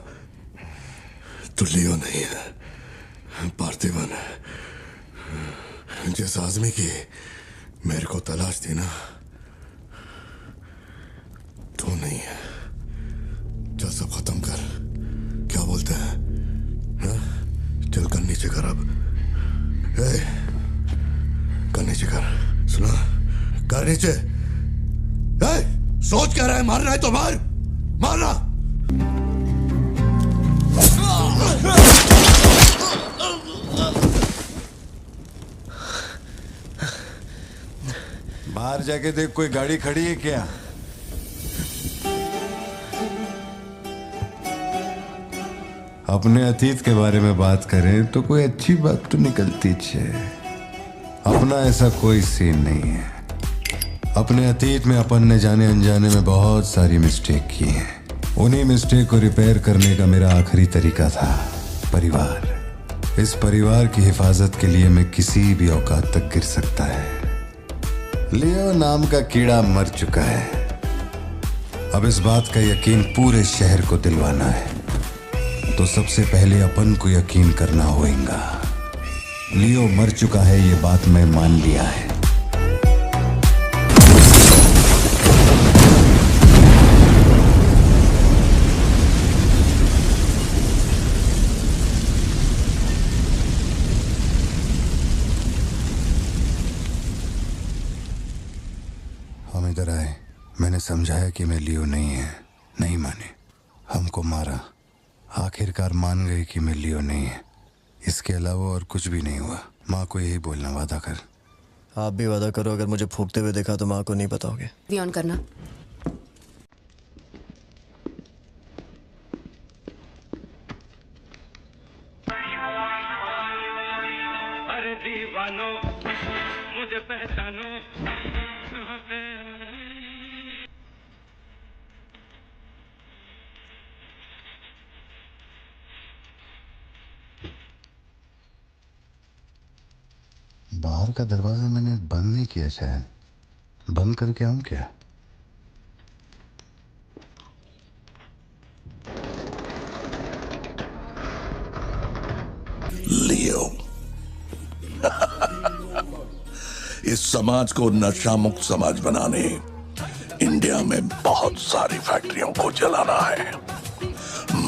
तो लियो नहीं है, पार्थिवन है। जिस आदमी की मेरे को तलाश थी ना, तो नहीं है। चल सब खत्म कर, क्या बोलते हैं? हाँ? चल कर नीचे कर अब। कर नीचे कर, सुना? कर नीचे। सोच क्या रहा है? मारना है तो मार, मारना। बाहर जाके देख, कोई गाड़ी खड़ी है क्या? अपने अतीत के बारे में बात करें तो कोई अच्छी बात तो निकलती है। अपना ऐसा कोई सीन नहीं है। अपने अतीत में अपन ने जाने अनजाने में बहुत सारी मिस्टेक की हैं। उन्हीं मिस्टेक को रिपेयर करने का मेरा आखिरी तरीका था परिवार। इस परिवार की हिफाजत के लिए मैं किसी भी औकात तक गिर सकता है। लियो नाम का कीड़ा मर चुका है। अब इस बात का यकीन पूरे शहर को दिलवाना है, तो सबसे पहले अपन को यकीन करना होगा। लियो मर चुका है, ये बात मैं मान लिया है। हम इधर आए, मैंने समझाया कि मैं लियो नहीं है, नहीं माने, हमको मारा। आखिरकार मान गई कि मैं लियो नहीं है। इसके अलावा और कुछ भी नहीं हुआ। माँ को यही बोलना, वादा कर। आप भी वादा करो, अगर मुझे फूंकते हुए देखा तो माँ को नहीं बताओगे। वी ऑन करना। अरे दीवानो मुझे पहचानो। बाहर का दरवाजा मैंने बंद नहीं किया, शायद बंद करके आऊं क्या? लियो इस समाज को नशा मुक्त समाज बनाने इंडिया में बहुत सारी फैक्ट्रियों को जलाना है।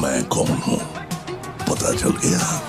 मैं कौन हूं पता चल गया?